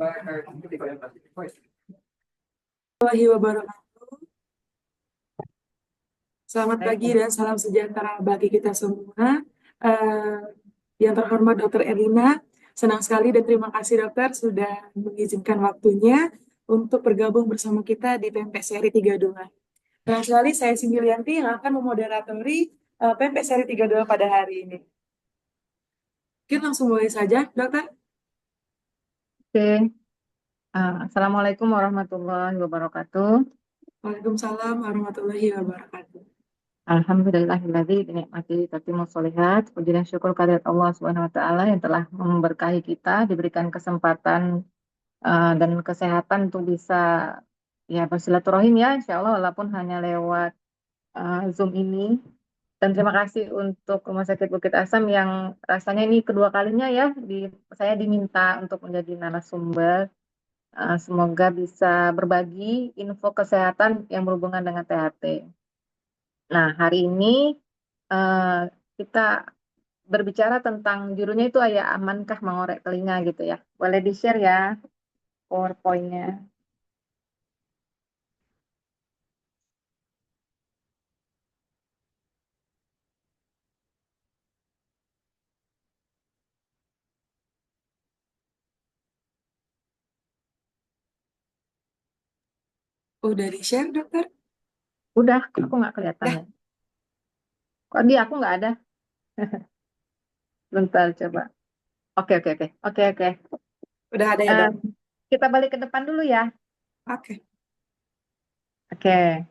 Warahmatullahi wabarakatuh. Selamat pagi Waalaikumsalam. dan salam sejahtera bagi kita semua. Eh, yang terhormat Dokter Erlina, senang sekali dan terima kasih dokter sudah mengizinkan waktunya untuk bergabung bersama kita di PMP seri 32. Senang sekali saya Cindy Lianti yang akan memoderatori PMP seri 32 pada hari ini. Mungkin langsung mulai saja, dokter. Oke. Assalamualaikum warahmatullahi wabarakatuh. Waalaikumsalam warahmatullahi wabarakatuh. Alhamdulillahilladzi binikmati tatimmu sholihat. Puji dan syukur kehadirat Allah Subhanahu wa taala yang telah memberkahi kita, diberikan kesempatan dan kesehatan untuk bisa ya bersilaturahim ya insyaallah walaupun hanya lewat Zoom ini. Dan terima kasih untuk Rumah Sakit Bukit Asam yang rasanya ini kedua kalinya ya saya diminta untuk menjadi narasumber. Semoga bisa berbagi info kesehatan yang berhubungan dengan THT. Nah, hari ini eh, kita berbicara tentang judulnya itu ayah amankah mengorek telinga gitu ya. Boleh di-share ya PowerPoint-nya. Udah di-share, dokter? Udah, aku nggak kelihatan Ya, ya. Kok di aku nggak ada? Bentar, coba. Oke, oke, oke. Oke, oke. udah ada ya, Eh, dok? kita balik ke depan dulu ya. Oke. Oke.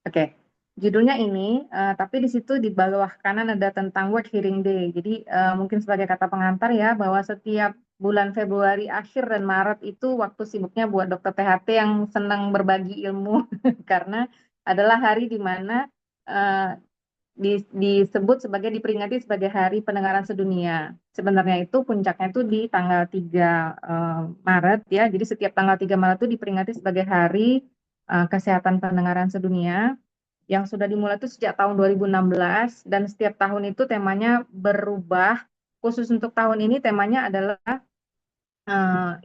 Oke, judulnya ini, tapi di situ di bawah kanan ada tentang World Hearing Day. Jadi mungkin sebagai kata pengantar ya, bahwa setiap bulan Februari akhir dan Maret itu waktu sibuknya buat dokter THT yang senang berbagi ilmu, karena adalah hari di mana eh, disebut sebagai diperingati sebagai Hari Pendengaran Sedunia. Sebenarnya itu puncaknya itu di tanggal 3 Maret ya. Jadi setiap tanggal 3 Maret itu diperingati sebagai Hari Kesehatan Pendengaran Sedunia yang sudah dimulai itu sejak tahun 2016 dan setiap tahun itu temanya berubah. Khusus untuk tahun ini temanya adalah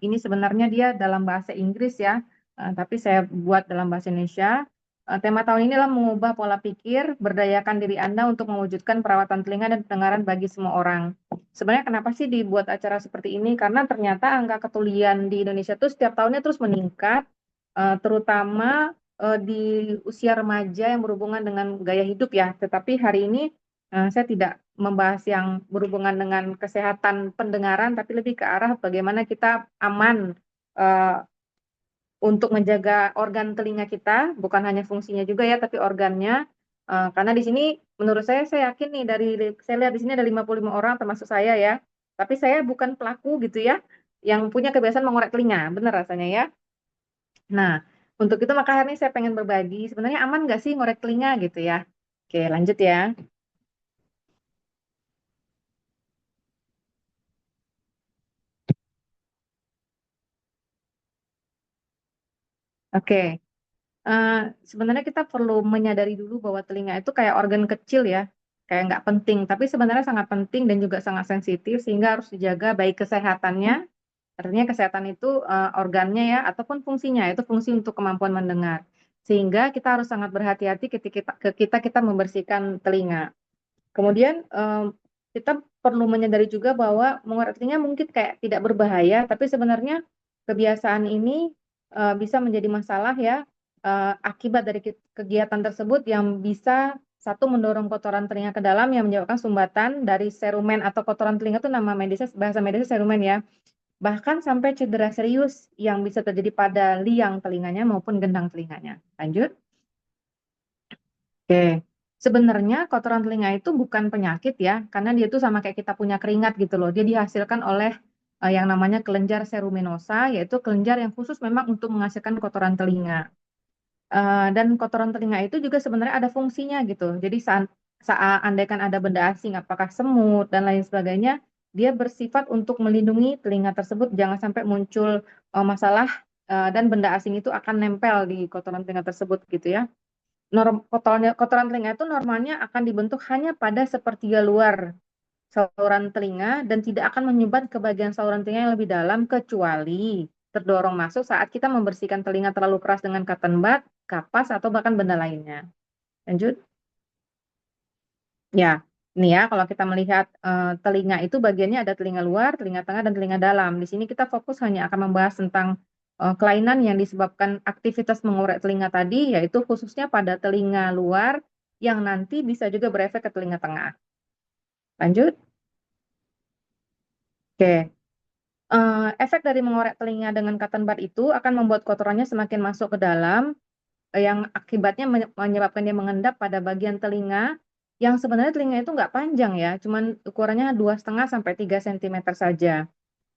ini sebenarnya dia dalam bahasa Inggris ya, tapi saya buat dalam bahasa Indonesia. Tema tahun ini adalah mengubah pola pikir, berdayakan diri Anda untuk mewujudkan perawatan telinga dan pendengaran bagi semua orang. Sebenarnya kenapa sih dibuat acara seperti ini? Karena ternyata angka ketulian di Indonesia itu setiap tahunnya terus meningkat, terutama di usia remaja yang berhubungan dengan gaya hidup ya. Tetapi hari ini saya tidak membahas yang berhubungan dengan kesehatan pendengaran, tapi lebih ke arah bagaimana kita aman eh, untuk menjaga organ telinga kita, bukan hanya fungsinya juga ya, tapi organnya. Karena di sini, menurut saya yakin nih dari saya lihat di sini ada 55 orang termasuk saya ya, tapi saya bukan pelaku gitu ya, yang punya kebiasaan mengorek telinga, benar rasanya ya. Nah, untuk itu maka hari ini saya pengen berbagi, sebenarnya aman nggak sih ngorek telinga gitu ya. Oke, lanjut ya. Oke. Eh, Sebenarnya kita perlu menyadari dulu bahwa telinga itu kayak organ kecil ya, kayak nggak penting, tapi sebenarnya sangat penting dan juga sangat sensitif sehingga harus dijaga baik kesehatannya, artinya kesehatan itu organnya ya, ataupun fungsinya, itu fungsi untuk kemampuan mendengar. Sehingga kita harus sangat berhati-hati ketika kita membersihkan telinga. Kemudian kita perlu menyadari juga bahwa mengorek telinga mungkin kayak tidak berbahaya, tapi sebenarnya kebiasaan ini bisa menjadi masalah ya akibat dari kegiatan tersebut yang bisa satu mendorong kotoran telinga ke dalam yang menyebabkan sumbatan dari serumen atau kotoran telinga itu nama medisnya bahasa medisnya serumen ya. Bahkan sampai cedera serius yang bisa terjadi pada liang telinganya maupun gendang telinganya. Lanjut. Oke, sebenarnya kotoran telinga itu bukan penyakit ya, karena dia itu sama kayak kita punya keringat gitu loh. Dia dihasilkan oleh yang namanya kelenjar seruminosa, yaitu kelenjar yang khusus memang untuk menghasilkan kotoran telinga. Dan kotoran telinga itu juga sebenarnya ada fungsinya gitu. Jadi saat andaikan ada benda asing, apakah semut dan lain sebagainya, dia bersifat untuk melindungi telinga tersebut jangan sampai muncul masalah dan benda asing itu akan nempel di kotoran telinga tersebut gitu ya. Kotoran telinga itu normalnya akan dibentuk hanya pada sepertiga luar saluran telinga dan tidak akan menyumbat ke bagian saluran telinga yang lebih dalam kecuali terdorong masuk saat kita membersihkan telinga terlalu keras dengan cotton bud, kapas, atau bahkan benda lainnya. Lanjut. Ya, ini ya kalau kita melihat telinga itu bagiannya ada telinga luar, telinga tengah, dan telinga dalam. Di sini kita fokus hanya akan membahas tentang kelainan yang disebabkan aktivitas mengorek telinga tadi, yaitu khususnya pada telinga luar yang nanti bisa juga berefek ke telinga tengah. Lanjut. Oke. Efek dari mengorek telinga dengan cotton bud itu akan membuat kotorannya semakin masuk ke dalam, yang akibatnya menyebabkan dia mengendap pada bagian telinga, yang sebenarnya telinga itu nggak panjang ya, cuman ukurannya 2,5 sampai 3 cm saja.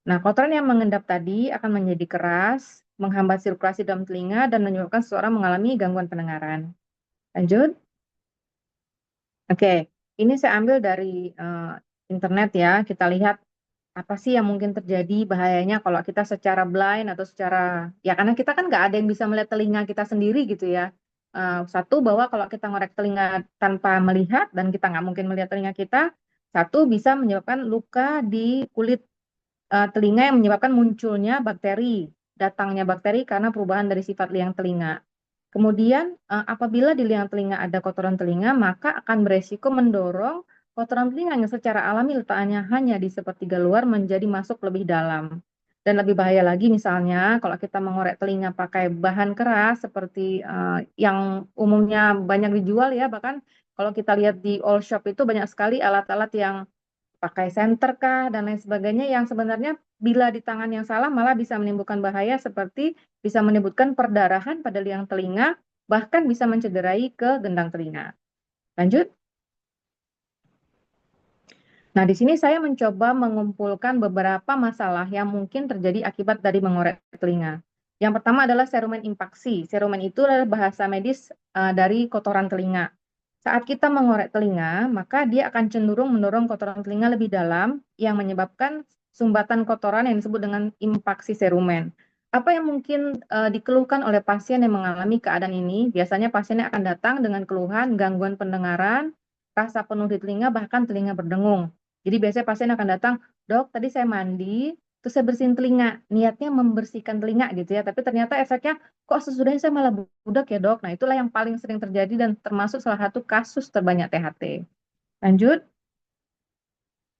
Nah, kotoran yang mengendap tadi akan menjadi keras, menghambat sirkulasi dalam telinga, dan menyebabkan seseorang mengalami gangguan pendengaran. Lanjut. Oke, ini saya ambil dari internet ya. Kita lihat apa sih yang mungkin terjadi bahayanya kalau kita secara blind atau secara, ya karena kita kan nggak ada yang bisa melihat telinga kita sendiri gitu ya. Satu, bahwa kalau kita ngorek telinga tanpa melihat dan kita nggak mungkin melihat telinga kita, satu bisa menyebabkan luka di kulit telinga yang menyebabkan munculnya bakteri, datangnya bakteri karena perubahan dari sifat liang telinga. Kemudian apabila di liang telinga ada kotoran telinga, maka akan beresiko mendorong kotoran telinga yang secara alami letaknya hanya di sepertiga luar menjadi masuk lebih dalam. Dan lebih bahaya lagi misalnya kalau kita mengorek telinga pakai bahan keras seperti yang umumnya banyak dijual ya, bahkan kalau kita lihat di all shop itu banyak sekali alat-alat yang pakai senter kah dan lain sebagainya yang sebenarnya bila di tangan yang salah malah bisa menimbulkan bahaya seperti bisa menimbulkan perdarahan pada liang telinga, bahkan bisa mencederai ke gendang telinga. Lanjut. Nah, di sini saya mencoba mengumpulkan beberapa masalah yang mungkin terjadi akibat dari mengorek telinga. Yang pertama adalah serumen impaksi. Serumen itu adalah bahasa medis dari kotoran telinga. Saat kita mengorek telinga, maka dia akan cenderung mendorong kotoran telinga lebih dalam yang menyebabkan sumbatan kotoran yang disebut dengan impaksi serumen. Apa yang mungkin dikeluhkan oleh pasien yang mengalami keadaan ini? Biasanya pasiennya akan datang dengan keluhan gangguan pendengaran, rasa penuh di telinga, bahkan telinga berdengung. Jadi biasanya pasien akan datang, dok, tadi saya mandi, terus saya bersihin telinga, niatnya membersihkan telinga gitu ya, tapi ternyata efeknya kok sesudahnya saya malah budak ya dok. Nah itulah yang paling sering terjadi dan termasuk salah satu kasus terbanyak THT. Lanjut.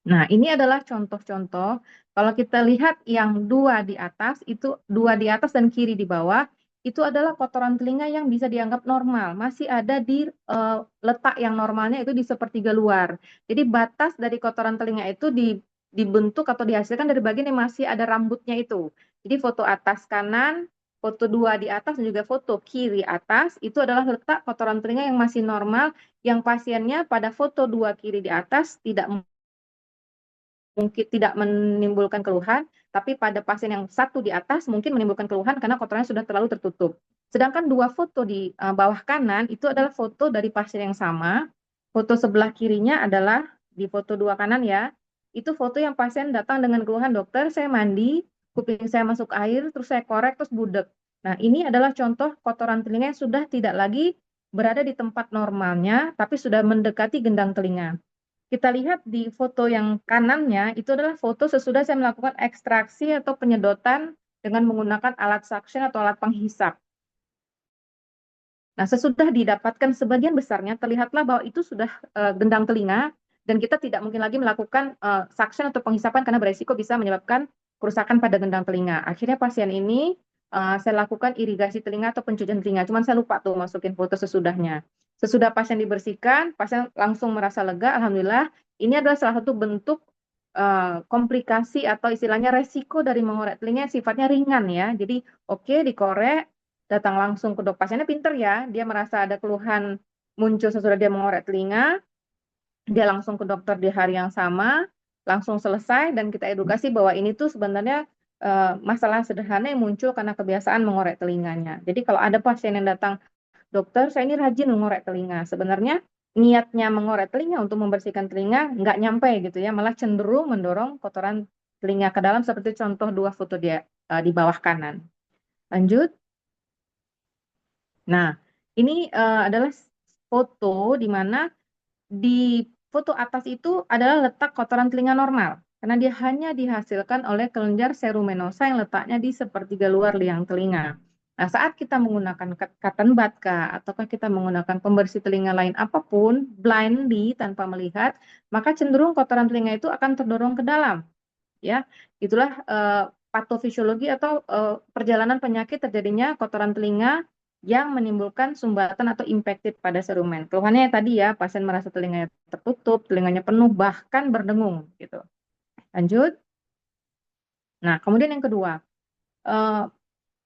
Nah, ini adalah contoh-contoh. Kalau kita lihat yang dua di atas, itu dua di atas dan kiri di bawah, itu adalah kotoran telinga yang bisa dianggap normal. Masih ada di letak yang normalnya itu di sepertiga luar. Jadi batas dari kotoran telinga itu dibentuk atau dihasilkan dari bagian yang masih ada rambutnya itu. Jadi foto atas kanan, foto dua di atas, dan juga foto kiri atas, itu adalah letak kotoran telinga yang masih normal, yang pasiennya pada foto dua kiri di atas tidak mungkin tidak menimbulkan keluhan, tapi pada pasien yang satu di atas mungkin menimbulkan keluhan karena kotorannya sudah terlalu tertutup. Sedangkan dua foto di bawah kanan itu adalah foto dari pasien yang sama. Foto sebelah kirinya adalah di foto dua kanan ya. Itu foto yang pasien datang dengan keluhan, dokter, saya mandi, kuping saya masuk air, terus saya korek, terus budek. Nah, ini adalah contoh kotoran telinga yang sudah tidak lagi berada di tempat normalnya, tapi sudah mendekati gendang telinga. Kita lihat di foto yang kanannya, itu adalah foto sesudah saya melakukan ekstraksi atau penyedotan dengan menggunakan alat suction atau alat penghisap. Nah, sesudah didapatkan sebagian besarnya, terlihatlah bahwa itu sudah gendang telinga, dan kita tidak mungkin lagi melakukan suction atau penghisapan karena beresiko bisa menyebabkan kerusakan pada gendang telinga. Akhirnya pasien ini saya lakukan irigasi telinga atau pencucian telinga. Cuman saya lupa tuh masukin foto sesudahnya. Sesudah pasien dibersihkan, pasien langsung merasa lega. Alhamdulillah, ini adalah salah satu bentuk komplikasi atau istilahnya resiko dari mengorek telinga yang sifatnya ringan ya. Jadi oke, dikorek, datang langsung ke dokter. Pasiennya pinter ya, dia merasa ada keluhan muncul sesudah dia mengorek telinga, dia langsung ke dokter di hari yang sama, langsung selesai, dan kita edukasi bahwa ini tuh sebenarnya masalah sederhana yang muncul karena kebiasaan mengorek telinganya. Jadi kalau ada pasien yang datang, dokter, saya ini rajin mengorek telinga. Sebenarnya niatnya mengorek telinga untuk membersihkan telinga nggak nyampe gitu ya, malah cenderung mendorong kotoran telinga ke dalam seperti contoh dua foto dia di bawah kanan. Lanjut. Nah, ini adalah foto di mana di foto atas itu adalah letak kotoran telinga normal. karena dia hanya dihasilkan oleh kelenjar cerumenosa yang letaknya di sepertiga luar liang telinga. Nah, saat kita menggunakan cotton bud kah, ataukah kita menggunakan pembersih telinga lain apapun, blindly tanpa melihat, maka cenderung kotoran telinga itu akan terdorong ke dalam. Ya, itulah patofisiologi atau perjalanan penyakit terjadinya kotoran telinga yang menimbulkan sumbatan atau infektif pada serumen. Keluhannya tadi ya, pasien merasa telinganya tertutup, telinganya penuh, bahkan berdengung gitu. Lanjut. Nah, kemudian yang kedua, eh,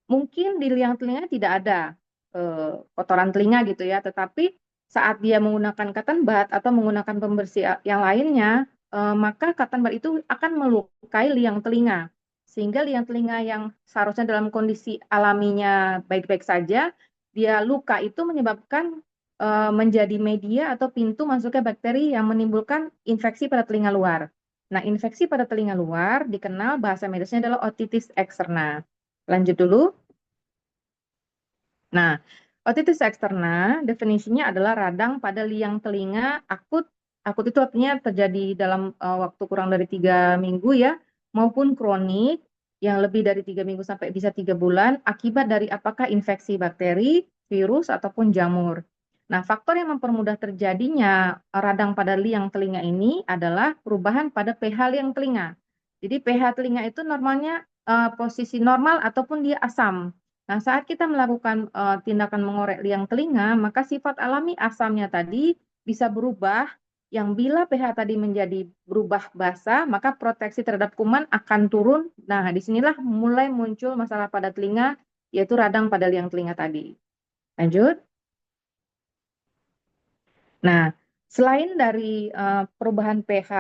mungkin di liang telinga tidak ada kotoran telinga gitu ya, tetapi saat dia menggunakan cotton bud atau menggunakan pembersih yang lainnya, maka cotton bud itu akan melukai liang telinga. Sehingga liang telinga yang seharusnya dalam kondisi alaminya baik-baik saja, dia luka itu menyebabkan menjadi media atau pintu masuknya bakteri yang menimbulkan infeksi pada telinga luar. Nah, infeksi pada telinga luar dikenal bahasa medisnya adalah otitis eksterna. Lanjut dulu. Nah, otitis eksterna definisinya adalah radang pada liang telinga akut. Akut itu artinya terjadi dalam waktu kurang dari 3 minggu ya, maupun kronik yang lebih dari 3 minggu sampai bisa 3 bulan akibat dari apakah infeksi bakteri, virus ataupun jamur. Nah, faktor yang mempermudah terjadinya radang pada liang telinga ini adalah perubahan pada pH liang telinga. Jadi pH telinga itu normalnya posisi normal ataupun dia asam. Nah, saat kita melakukan tindakan mengorek liang telinga, maka sifat alami asamnya tadi bisa berubah, yang bila pH tadi menjadi berubah basa, maka proteksi terhadap kuman akan turun. Nah, disinilah mulai muncul masalah pada telinga, yaitu radang pada liang telinga tadi. Lanjut. Nah, selain dari perubahan pH,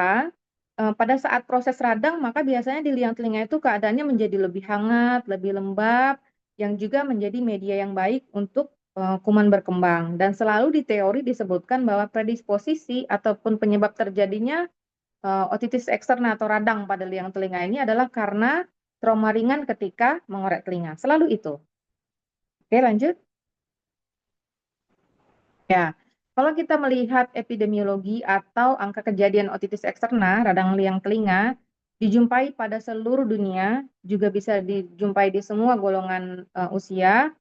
pada saat proses radang, maka biasanya di liang telinga itu keadaannya menjadi lebih hangat, lebih lembab, yang juga menjadi media yang baik untuk kuman berkembang. Dan selalu di teori disebutkan bahwa predisposisi ataupun penyebab terjadinya otitis eksterna atau radang pada liang telinga ini adalah karena trauma ringan ketika mengorek telinga. Selalu itu. Oke, lanjut. Ya, kalau kita melihat epidemiologi atau angka kejadian otitis eksterna, radang liang telinga, dijumpai pada seluruh dunia, juga bisa dijumpai di semua golongan usia.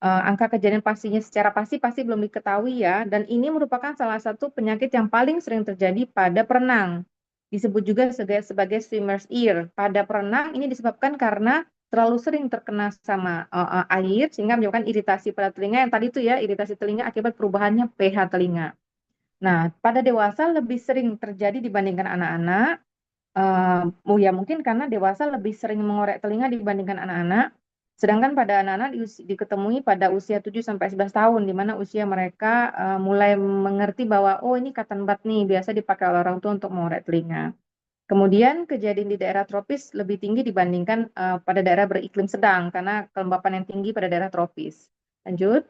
Angka kejadian pastinya secara pasti belum diketahui ya, dan ini merupakan salah satu penyakit yang paling sering terjadi pada perenang. Disebut juga sebagai swimmer's ear. Pada perenang ini disebabkan karena terlalu sering terkena sama air sehingga menyebabkan iritasi pada telinga yang tadi itu ya, iritasi telinga akibat perubahannya pH telinga. Nah, pada dewasa lebih sering terjadi dibandingkan anak-anak. Ya mungkin karena dewasa lebih sering mengorek telinga dibandingkan anak-anak. Sedangkan pada anak-anak diketemui pada usia 7 sampai 11 tahun di mana usia mereka mulai mengerti bahwa oh ini cotton bud nih biasa dipakai oleh orang tua untuk mengorek telinga. Kemudian kejadian di daerah tropis lebih tinggi dibandingkan pada daerah beriklim sedang karena kelembapan yang tinggi pada daerah tropis. Lanjut.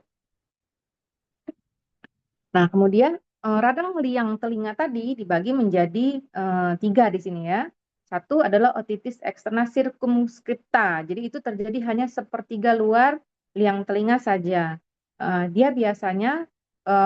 Nah, kemudian radang liang telinga tadi dibagi menjadi 3 di sini ya. Satu adalah otitis eksterna circumscripta. Jadi itu terjadi hanya sepertiga luar liang telinga saja. Dia biasanya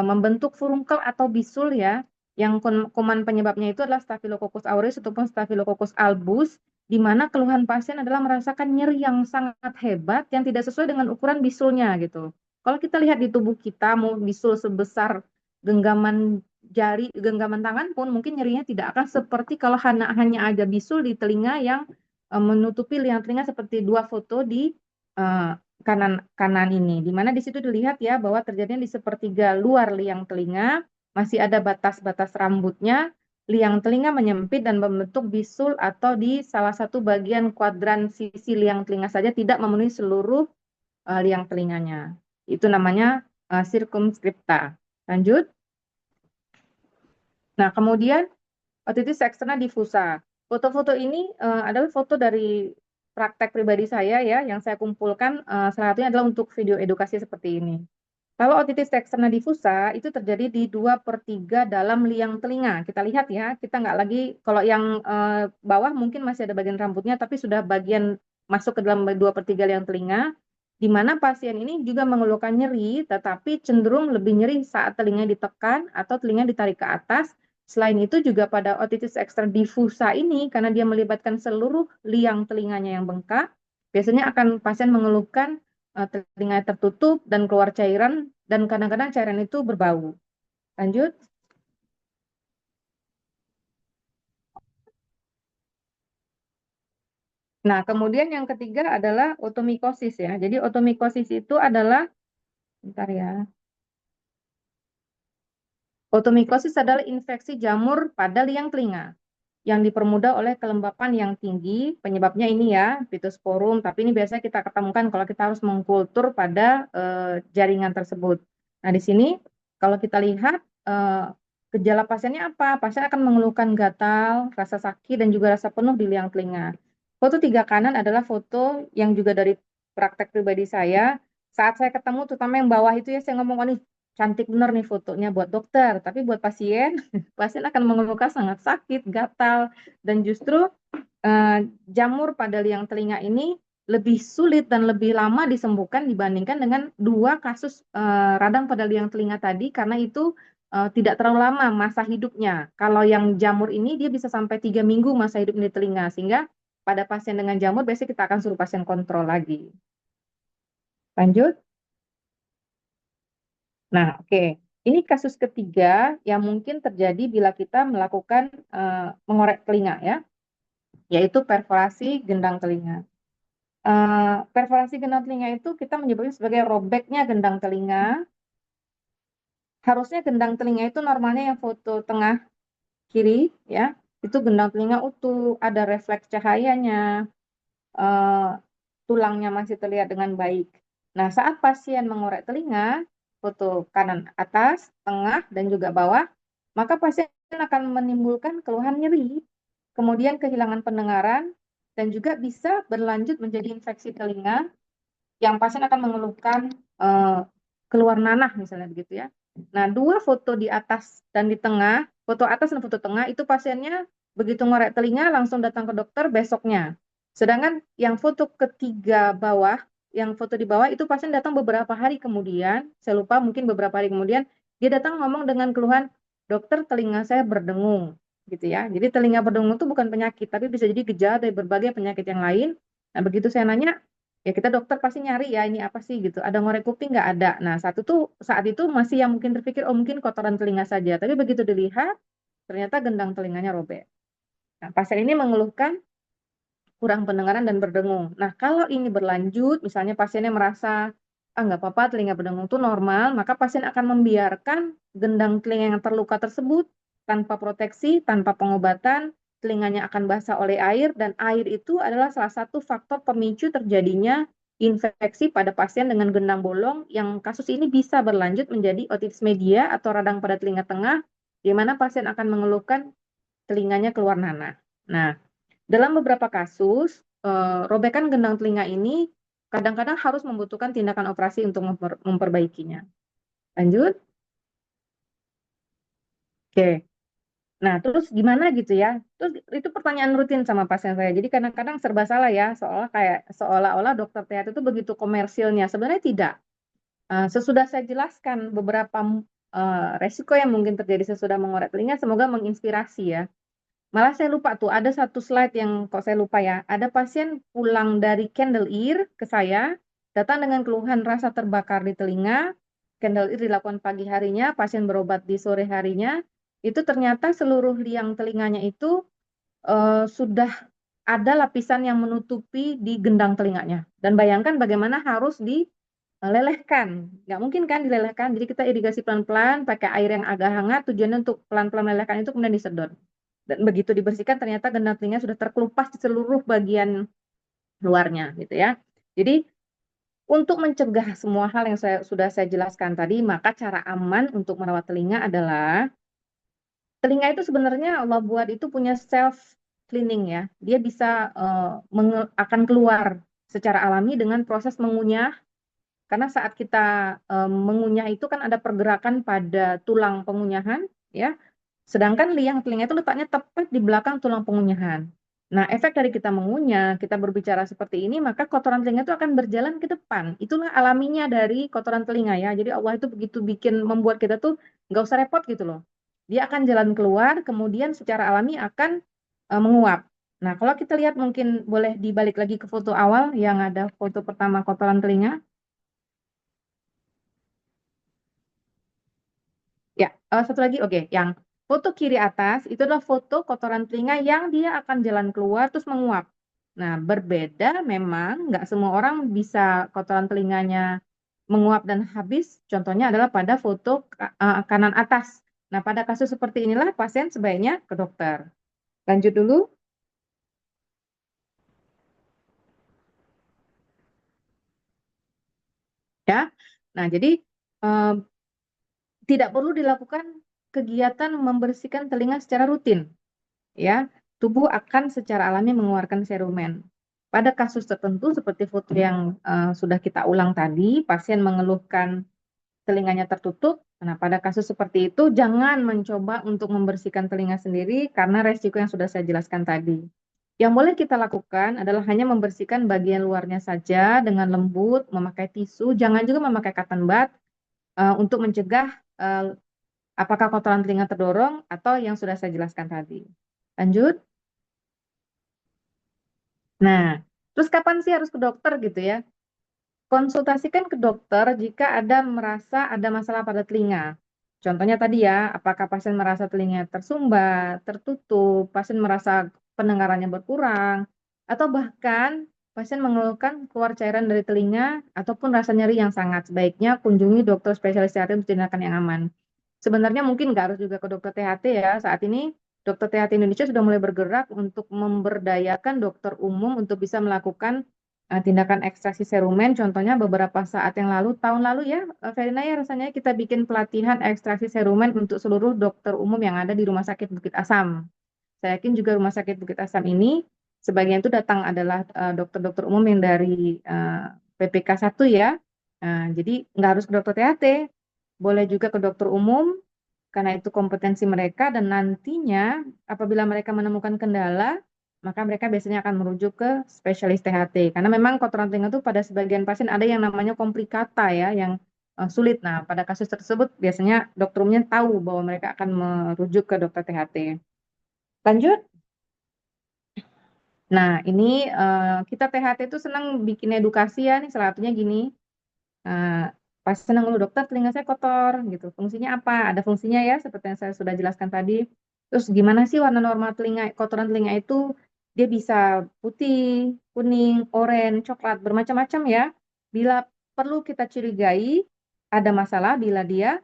membentuk furunkel atau bisul ya. Yang kuman penyebabnya itu adalah Staphylococcus aureus ataupun Staphylococcus albus, di mana keluhan pasien adalah merasakan nyeri yang sangat hebat yang tidak sesuai dengan ukuran bisulnya gitu. Kalau kita lihat di tubuh kita, mau bisul sebesar genggaman jari, genggaman tangan pun mungkin nyerinya tidak akan seperti kalau hanya ada bisul di telinga yang menutupi liang telinga seperti dua foto di eh, kanan kanan ini. Di mana di situ dilihat ya bahwa terjadinya di sepertiga luar liang telinga masih ada batas-batas rambutnya, liang telinga menyempit dan membentuk bisul atau di salah satu bagian kuadran sisi liang telinga saja tidak memenuhi seluruh liang telinganya. Itu namanya circumscripta. Lanjut. Nah, kemudian otitis eksterna diffusa. Foto-foto ini adalah foto dari praktek pribadi saya ya, yang saya kumpulkan salah satunya adalah untuk video edukasi seperti ini. Kalau otitis eksterna diffusa itu terjadi di 2/3 dalam liang telinga. Kita lihat ya, kita nggak lagi, kalau yang bawah mungkin masih ada bagian rambutnya, tapi sudah bagian masuk ke dalam 2/3 liang telinga, di mana pasien ini juga mengeluhkan nyeri, tetapi cenderung lebih nyeri saat telinga ditekan atau telinga ditarik ke atas, Selain itu juga pada otitis ekstra diffusa ini, karena dia melibatkan seluruh liang telinganya yang bengkak, biasanya akan pasien mengeluhkan telinga tertutup dan keluar cairan, dan kadang-kadang cairan itu berbau. Lanjut. Nah, kemudian yang ketiga adalah otomikosis ya. Jadi otomikosis itu adalah, bentar ya. Otomikosis adalah infeksi jamur pada liang telinga yang dipermudah oleh kelembapan yang tinggi. Penyebabnya ini ya, Pittosporum, tapi ini biasanya kita ketemukan kalau kita harus mengkultur pada jaringan tersebut. Nah, di sini kalau kita lihat gejala pasiennya apa? Pasien akan mengeluhkan gatal, rasa sakit, dan juga rasa penuh di liang telinga. Foto tiga kanan adalah foto yang juga dari praktek pribadi saya. Saat saya ketemu, terutama yang bawah itu ya, saya ngomong, oh nih, cantik bener nih fotonya buat dokter. Tapi buat pasien, pasien akan mengeluhkan sangat sakit, gatal, dan justru eh, jamur pada liang telinga ini lebih sulit dan lebih lama disembuhkan dibandingkan dengan dua kasus radang pada liang telinga tadi, karena itu tidak terlalu lama masa hidupnya. Kalau yang jamur ini dia bisa sampai 3 minggu masa hidup di telinga, sehingga pada pasien dengan jamur biasanya kita akan suruh pasien kontrol lagi. Lanjut. Nah, oke. Ini kasus ketiga yang mungkin terjadi bila kita melakukan mengorek telinga ya, yaitu perforasi gendang telinga. Perforasi gendang telinga itu kita menyebutnya sebagai robeknya gendang telinga. Harusnya gendang telinga itu normalnya yang foto tengah kiri ya, itu gendang telinga utuh, ada refleks cahayanya, eh, tulangnya masih terlihat dengan baik. Nah, saat pasien mengorek telinga, foto kanan atas, tengah, dan juga bawah, maka pasien akan menimbulkan keluhan nyeri, kemudian kehilangan pendengaran, dan juga bisa berlanjut menjadi infeksi telinga yang pasien akan mengeluhkan eh, keluar nanah misalnya begitu ya. Nah, dua foto di atas dan di tengah, foto atas dan foto tengah itu pasiennya begitu ngorek telinga langsung datang ke dokter besoknya. Sedangkan yang foto ketiga bawah, yang foto di bawah itu pasien datang beberapa hari kemudian, saya lupa mungkin beberapa hari kemudian, dia datang ngomong dengan keluhan, dokter telinga saya berdengung gitu ya. Jadi telinga berdengung itu bukan penyakit, tapi bisa jadi gejala dari berbagai penyakit yang lain. Nah, begitu saya nanya, ya kita dokter pasti nyari ya ini apa sih gitu. Ada ngorek kuping nggak ada. Nah saat itu masih yang mungkin terpikir oh mungkin kotoran telinga saja. Tapi begitu dilihat ternyata gendang telinganya robek. Nah pasien ini mengeluhkan kurang pendengaran dan berdengung. Nah kalau ini berlanjut, misalnya pasiennya merasa ah nggak apa-apa telinga berdengung itu normal, maka pasien akan membiarkan gendang telinga yang terluka tersebut tanpa proteksi, tanpa pengobatan, telinganya akan basah oleh air, dan air itu adalah salah satu faktor pemicu terjadinya infeksi pada pasien dengan gendang bolong yang kasus ini bisa berlanjut menjadi otitis media atau radang pada telinga tengah, di mana pasien akan mengeluhkan telinganya keluar nanah. Nah, dalam beberapa kasus, robekan gendang telinga ini kadang-kadang harus membutuhkan tindakan operasi untuk memperbaikinya. Lanjut. Oke. Nah, terus gimana gitu ya? Terus itu pertanyaan rutin sama pasien saya. Jadi kadang-kadang serba salah ya, seolah-olah dokter teater itu begitu komersilnya. Sebenarnya tidak. Sesudah saya jelaskan beberapa resiko yang mungkin terjadi sesudah mengorek telinga, semoga menginspirasi ya. Malah saya lupa tuh, ada satu slide yang kok saya lupa ya. Ada pasien pulang dari Candle Ear ke saya, datang dengan keluhan rasa terbakar di telinga. Candle Ear dilakukan pagi harinya, pasien berobat di sore harinya. Itu ternyata seluruh liang telinganya itu sudah ada lapisan yang menutupi di gendang telinganya. Dan bayangkan bagaimana harus dilelehkan. Nggak mungkin kan dilelehkan, jadi kita irigasi pelan-pelan, pakai air yang agak hangat, tujuannya untuk pelan-pelan melelehkan itu kemudian disedot. Dan begitu dibersihkan ternyata gendang telinga sudah terkelupas di seluruh bagian luarnya gitu ya. Jadi untuk mencegah semua hal yang sudah saya jelaskan tadi, maka cara aman untuk merawat telinga adalah telinga itu sebenarnya Allah buat itu punya self cleaning ya. Dia bisa akan keluar secara alami dengan proses mengunyah, karena saat kita mengunyah itu kan ada pergerakan pada tulang pengunyahan ya. Sedangkan liang telinga itu letaknya tepat di belakang tulang pengunyahan. Nah, efek dari kita mengunyah, kita berbicara seperti ini, maka kotoran telinga itu akan berjalan ke depan. Itulah alaminya dari kotoran telinga ya. Jadi Allah itu begitu bikin membuat kita tuh nggak usah repot gitu loh. dia akan jalan keluar, kemudian secara alami akan menguap. Nah, kalau kita lihat mungkin boleh dibalik lagi ke foto awal yang ada foto pertama kotoran telinga. Ya, satu lagi, oke, yang foto kiri atas itu adalah foto kotoran telinga yang dia akan jalan keluar terus menguap. Nah, berbeda memang nggak semua orang bisa kotoran telinganya menguap dan habis. Contohnya adalah pada foto kanan atas. Nah, pada kasus seperti inilah pasien sebaiknya ke dokter. Lanjut dulu, ya. Nah, jadi eh, tidak perlu dilakukan kegiatan membersihkan telinga secara rutin. Ya, tubuh akan secara alami mengeluarkan serumen. Pada kasus tertentu seperti foto yang sudah kita ulang tadi, pasien mengeluhkan telinganya tertutup. Nah, pada kasus seperti itu jangan mencoba untuk membersihkan telinga sendiri karena resiko yang sudah saya jelaskan tadi. Yang boleh kita lakukan adalah hanya membersihkan bagian luarnya saja dengan lembut, memakai tisu, jangan juga memakai cotton bud untuk mencegah eh, apakah kotoran telinga terdorong atau yang sudah saya jelaskan tadi. Lanjut. Nah, terus kapan sih harus ke dokter gitu ya? Konsultasikan ke dokter jika ada merasa ada masalah pada telinga. Contohnya tadi ya, apakah pasien merasa telinga tersumbat, tertutup, pasien merasa pendengarannya berkurang, atau bahkan pasien mengeluhkan keluar cairan dari telinga ataupun rasa nyeri yang sangat. Sebaiknya kunjungi dokter spesialis kesehatan untuk tindakan yang aman. Sebenarnya mungkin nggak harus juga ke dokter THT ya. Saat ini dokter THT Indonesia sudah mulai bergerak untuk memberdayakan dokter umum untuk bisa melakukan tindakan ekstraksi serumen. Contohnya beberapa saat yang lalu, tahun lalu ya, Verina ya rasanya kita bikin pelatihan ekstraksi serumen untuk seluruh dokter umum yang ada di Rumah Sakit Bukit Asam. Saya yakin juga Rumah Sakit Bukit Asam ini sebagian itu datang adalah dokter-dokter umum yang dari PPK 1 ya. Jadi nggak harus ke dokter THT, boleh juga ke dokter umum karena itu kompetensi mereka dan nantinya apabila mereka menemukan kendala, maka mereka biasanya akan merujuk ke spesialis THT. Karena memang kotoran telinga itu pada sebagian pasien ada yang namanya komplikata ya, yang sulit. Nah, pada kasus tersebut biasanya dokter umumnya tahu bahwa mereka akan merujuk ke dokter THT. Lanjut. Nah, ini kita THT itu senang bikin edukasi ya, nih salah satunya gini. Nah, pas senang dulu dokter telinga saya kotor gitu. Fungsinya apa? Ada fungsinya ya seperti yang saya sudah jelaskan tadi. Terus gimana sih warna normal telinga, kotoran telinga itu? Dia bisa putih, kuning, oranye, coklat, bermacam-macam ya. Bila perlu kita curigai ada masalah bila dia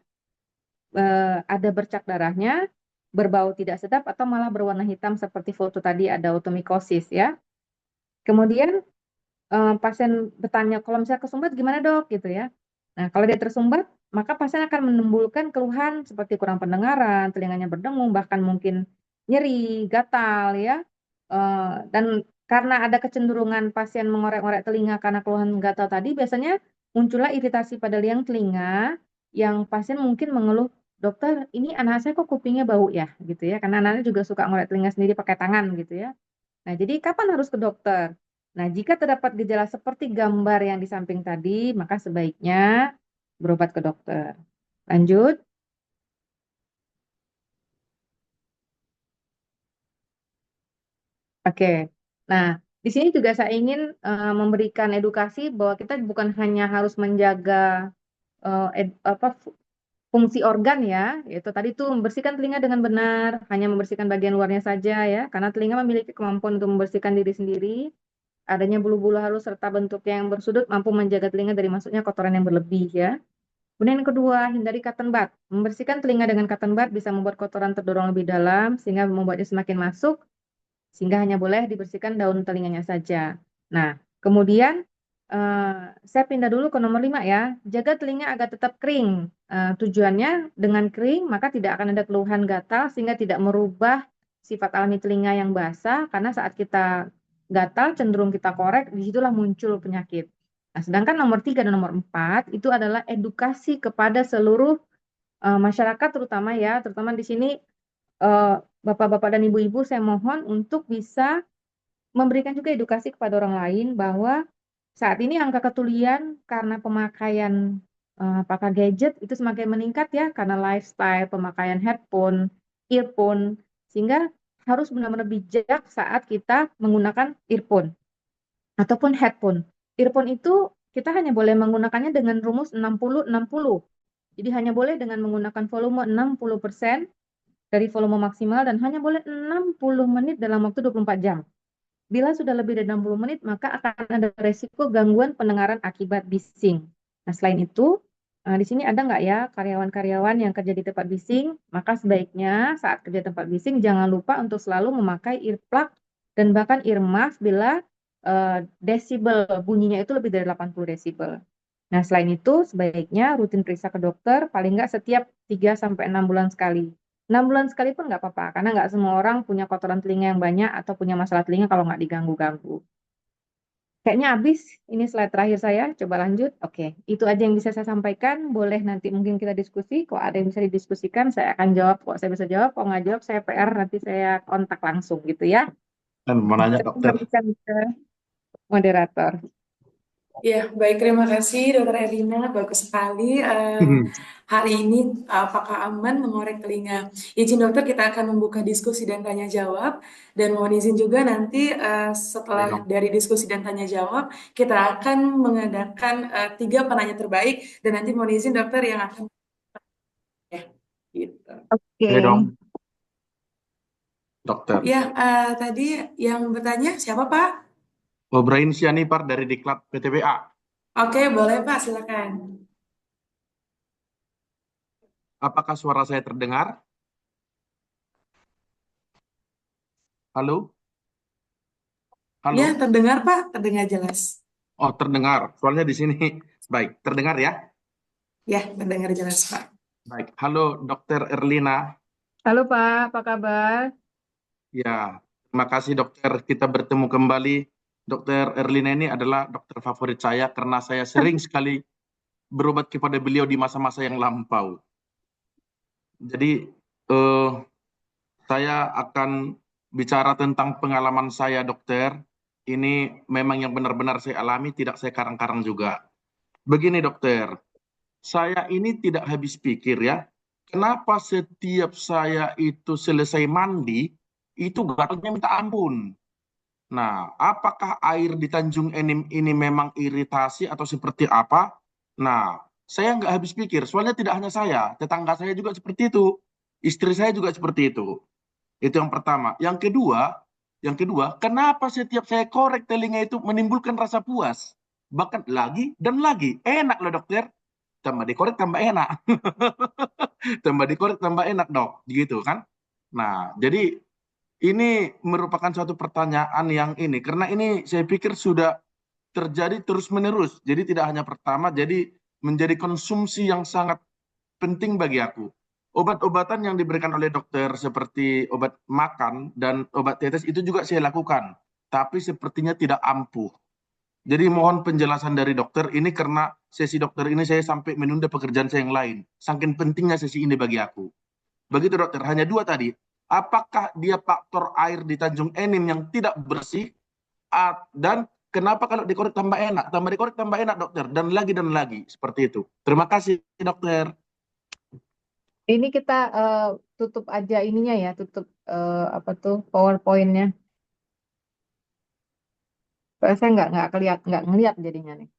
ada bercak darahnya, berbau tidak sedap atau malah berwarna hitam seperti foto tadi ada otomikosis ya. Kemudian pasien bertanya, kalau misalnya kesumbat gimana dok gitu ya. Nah, kalau dia tersumbat, maka pasien akan menimbulkan keluhan seperti kurang pendengaran, telinganya berdengung, bahkan mungkin nyeri, gatal ya. Dan karena ada kecenderungan pasien mengorek-orek telinga karena keluhan gatal tadi, biasanya muncullah iritasi pada liang telinga yang pasien mungkin mengeluh, dokter, ini anak saya kok kupingnya bau ya, gitu ya. Karena anaknya juga suka ngorek telinga sendiri pakai tangan gitu ya. Nah, jadi kapan harus ke dokter? Nah, jika terdapat gejala seperti gambar yang di samping tadi, maka sebaiknya berobat ke dokter. Lanjut. Oke. Nah, di sini juga saya ingin memberikan edukasi bahwa kita bukan hanya harus menjaga apa fungsi organ ya, yaitu tadi tuh membersihkan telinga dengan benar, hanya membersihkan bagian luarnya saja ya, karena telinga memiliki kemampuan untuk membersihkan diri sendiri. Adanya bulu-bulu halus serta bentuknya yang bersudut mampu menjaga telinga dari masuknya kotoran yang berlebih ya. Kemudian yang kedua, hindari cotton bud. Membersihkan telinga dengan cotton bud bisa membuat kotoran terdorong lebih dalam sehingga membuatnya semakin masuk sehingga hanya boleh dibersihkan daun telinganya saja. Nah, kemudian saya pindah dulu ke nomor 5 ya. Jaga telinga agar tetap kering. Tujuannya dengan kering maka tidak akan ada keluhan gatal sehingga tidak merubah sifat alami telinga yang basah karena saat kita gatal cenderung kita korek, disitulah muncul penyakit. Nah, sedangkan nomor 3 dan nomor 4 itu adalah edukasi kepada seluruh masyarakat terutama ya, terutama di sini eh, bapak-bapak dan ibu-ibu saya mohon untuk bisa memberikan juga edukasi kepada orang lain bahwa saat ini angka ketulian karena pemakaian Apakah gadget itu semakin meningkat ya karena lifestyle, pemakaian headphone, earphone, sehingga harus benar-benar bijak saat kita menggunakan earphone ataupun headphone. Earphone itu kita hanya boleh menggunakannya dengan rumus 60-60. Jadi hanya boleh dengan menggunakan volume 60% dari volume maksimal dan hanya boleh 60 menit dalam waktu 24 jam. Bila sudah lebih dari 60 menit, maka akan ada resiko gangguan pendengaran akibat bising. Nah, selain itu, di sini ada nggak ya karyawan-karyawan yang kerja di tempat bising? Maka sebaiknya saat kerja di tempat bising, jangan lupa untuk selalu memakai earplug dan bahkan earmuff bila desibel bunyinya itu lebih dari 80 desibel. Nah, selain itu, sebaiknya rutin periksa ke dokter paling nggak setiap 3 sampai 6 bulan sekali. 6 bulan sekali pun nggak apa-apa, karena nggak semua orang punya kotoran telinga yang banyak atau punya masalah telinga kalau nggak diganggu-ganggu. Kayaknya habis, ini slide terakhir saya, coba lanjut. Oke, itu aja yang bisa saya sampaikan. Boleh nanti mungkin kita diskusi, kalau ada yang bisa didiskusikan, saya akan jawab. Kalau saya bisa jawab, kalau nggak jawab, saya PR, nanti saya kontak langsung gitu ya. Dan mau nanya Saya dokter. kembalikan ke moderator. Ya, baik, terima kasih Dokter Erlina, bagus sekali. Hari ini apakah aman mengorek telinga? Izin dokter, kita akan membuka diskusi dan tanya jawab. Dan mohon izin juga nanti setelah Baik, dari diskusi dan tanya jawab, kita akan mengadakan 3 penanya terbaik. Dan nanti mohon izin dokter yang akan ya, gitu. Oke. Oke dong, dokter. Ya, tadi yang bertanya siapa Pak? Obrain Sianipar dari Diklat PTBA. Oke, boleh Pak, silakan. Apakah suara saya terdengar? Halo? Ya, Halo? terdengar Pak, terdengar jelas. Oh, terdengar. Soalnya di sini. Baik, terdengar ya? Ya, terdengar jelas Pak. Baik. Halo, Dokter Erlina. Halo Pak, apa kabar? Ya, terima kasih dokter. Kita bertemu kembali. Dokter Erlina ini adalah dokter favorit saya karena saya sering sekali berobat kepada beliau di masa-masa yang lampau. Jadi, eh, saya akan bicara tentang pengalaman saya, dokter. Ini memang yang benar-benar saya alami, tidak saya karang-karang juga. Begini, dokter. Saya ini tidak habis pikir ya. Kenapa setiap saya itu selesai mandi, itu gatalnya minta ampun. Nah, apakah air di Tanjung Enim ini memang iritasi atau seperti apa? Nah, saya nggak habis pikir. Soalnya tidak hanya saya, tetangga saya juga seperti itu. Istri saya juga seperti itu. Itu yang pertama. Yang kedua, kenapa setiap saya korek telinga itu menimbulkan rasa puas? Bahkan lagi dan lagi. Enak loh dokter. Tambah dikorek tambah enak. Tambah dikorek tambah enak dok. Gitu kan. Nah, jadi ini merupakan suatu pertanyaan yang ini. Karena ini saya pikir sudah terjadi terus-menerus. Jadi tidak hanya pertama, jadi menjadi konsumsi yang sangat penting bagi aku. Obat-obatan yang diberikan oleh dokter seperti obat makan dan obat tetes itu juga saya lakukan, tapi sepertinya tidak ampuh. Jadi mohon penjelasan dari dokter ini karena sesi dokter ini saya sampai menunda pekerjaan saya yang lain. Saking pentingnya sesi ini bagi aku. Begitu dokter, hanya dua tadi. Apakah dia faktor air di Tanjung Enim yang tidak bersih dan kenapa kalau dikorek tambah dikorek tambah enak dokter dan lagi seperti itu. Terima kasih dokter. Ini kita tutup aja ininya ya, tutup apa tuh PowerPoint-nya. Saya nggak ngeliat jadinya nih.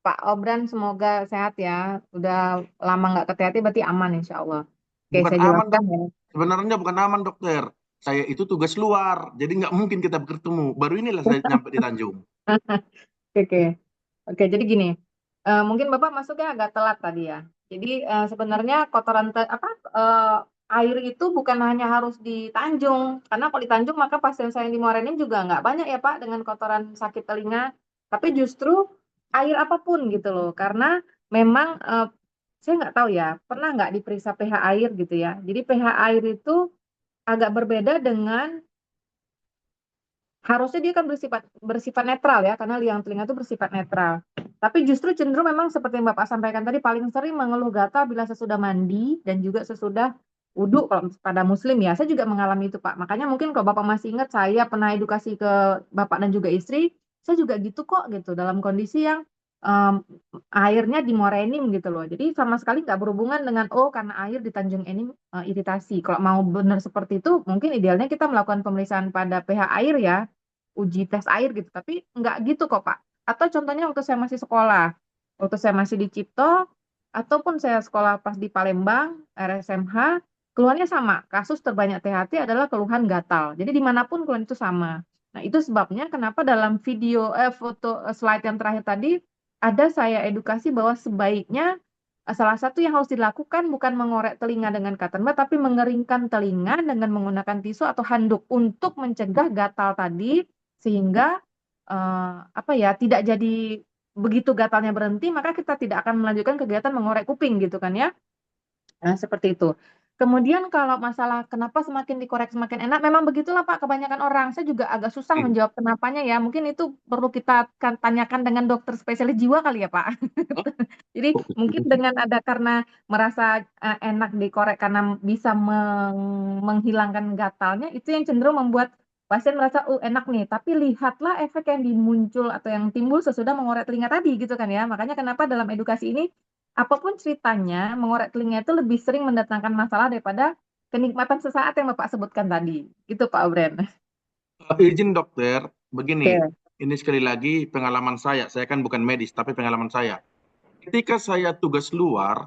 Pak Obran semoga sehat ya. Udah lama nggak ketemu berarti aman insya Allah. Oke, Bukan saya aman jelaskan dok, ya. sebenarnya bukan aman dokter. Saya itu tugas luar, jadi nggak mungkin kita bertemu. Baru inilah saya nyampe di Tanjung. Oke, oke. Jadi gini, mungkin Bapak masuknya agak telat tadi ya. Jadi sebenarnya kotoran apa air itu bukan hanya harus di Tanjung, karena kalau di Tanjung maka pasien saya yang di Muara Enim juga nggak banyak ya Pak dengan kotoran sakit telinga. Tapi justru air apapun gitu loh, karena memang saya nggak tahu ya, pernah nggak diperiksa pH air gitu ya. Jadi pH air itu agak berbeda dengan harusnya dia kan bersifat bersifat netral ya, karena liang telinga itu bersifat netral. Tapi justru cenderung memang seperti yang Bapak sampaikan tadi, paling sering mengeluh gatal bila sesudah mandi dan juga sesudah wudhu kalau pada muslim ya. Saya juga mengalami itu Pak. Makanya mungkin kalau Bapak masih ingat, saya pernah edukasi ke Bapak dan juga istri, saya juga gitu kok gitu dalam kondisi yang em, airnya di Morenim gitu loh. Jadi sama sekali nggak berhubungan dengan oh karena air di Tanjung Enim iritasi. Kalau mau benar seperti itu, mungkin idealnya kita melakukan pemeriksaan pada pH air ya, uji tes air gitu. Tapi nggak gitu kok Pak. Atau contohnya waktu saya masih sekolah, waktu saya masih di Cipto, ataupun saya sekolah pas di Palembang, RSMH, keluhannya sama. Kasus terbanyak THT adalah keluhan gatal. Jadi dimanapun keluhan itu sama. Nah, itu sebabnya kenapa dalam foto slide yang terakhir tadi ada saya edukasi bahwa sebaiknya salah satu yang harus dilakukan bukan mengorek telinga dengan cotton bud, tapi mengeringkan telinga dengan menggunakan tisu atau handuk untuk mencegah gatal tadi, sehingga apa ya tidak jadi begitu gatalnya berhenti, maka kita tidak akan melanjutkan kegiatan mengorek kuping gitu kan ya. Nah, seperti itu. Kemudian kalau masalah kenapa semakin dikorek semakin enak, memang begitulah Pak kebanyakan orang. Saya juga agak susah menjawab kenapanya ya. Mungkin itu perlu kita tanyakan dengan dokter spesialis jiwa kali ya Pak. Jadi mungkin dengan ada karena merasa enak dikorek karena bisa menghilangkan gatalnya, itu yang cenderung membuat pasien merasa enak nih. Tapi lihatlah efek yang dimuncul atau yang timbul sesudah mengorek telinga tadi gitu kan ya. Makanya kenapa dalam edukasi ini apapun ceritanya, mengorek telinga itu lebih sering mendatangkan masalah daripada kenikmatan sesaat yang Bapak sebutkan tadi. Gitu Pak Obren. Izin dokter, begini, Oke. ini sekali lagi pengalaman saya kan bukan medis, tapi pengalaman saya. Ketika saya tugas luar,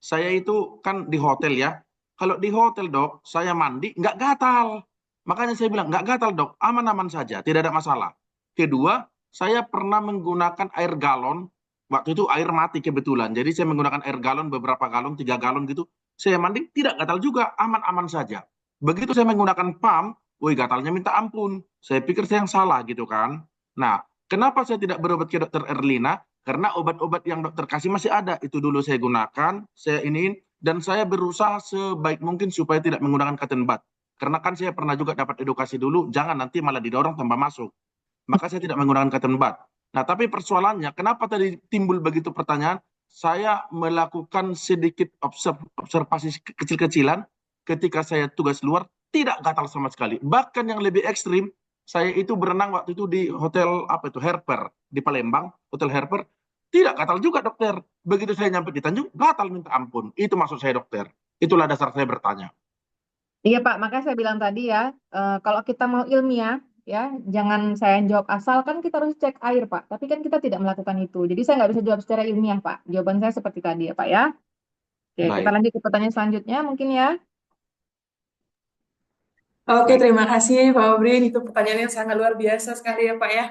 saya itu kan di hotel ya. Kalau di hotel dok, saya mandi nggak gatal. Makanya saya bilang nggak gatal dok, aman-aman saja, tidak ada masalah. Kedua, saya pernah menggunakan air galon. Waktu itu air mati kebetulan. Jadi saya menggunakan air galon beberapa galon, 3 galon gitu. Saya mandi tidak gatal juga, aman-aman saja. Begitu saya menggunakan pump, woi gatalnya minta ampun. Saya pikir saya yang salah gitu kan. Nah, kenapa saya tidak berobat ke dokter Erlina? Karena obat-obat yang dokter kasih masih ada. Itu dulu saya gunakan, saya iniin, dan saya berusaha sebaik mungkin supaya tidak menggunakan cotton bud. Karena kan saya pernah juga dapat edukasi dulu, jangan nanti malah didorong tambah masuk. Maka saya tidak menggunakan cotton bud. Nah, tapi persoalannya, kenapa tadi timbul begitu pertanyaan? Saya melakukan sedikit observasi kecil-kecilan ketika saya tugas luar, tidak gatal sama sekali. Bahkan yang lebih ekstrim, saya itu berenang waktu itu di hotel apa itu Herper di Palembang, hotel Herper, tidak gatal juga dokter. Begitu saya nyampe di Tanjung, gatal minta ampun. Itu maksud saya dokter. Itulah dasar saya bertanya. Iya Pak, makanya saya bilang tadi ya, kalau kita mau ilmiah, ya jangan saya jawab asal, kan kita harus cek air Pak. Tapi kan kita tidak melakukan itu. Jadi saya nggak bisa jawab secara ilmiah Pak. Jawaban saya seperti tadi ya Pak ya. Oke, kita Baik. lanjut ke pertanyaan selanjutnya mungkin ya. Oke, Baik. terima kasih Pak Obrin. Itu pertanyaan yang sangat luar biasa sekali ya Pak ya.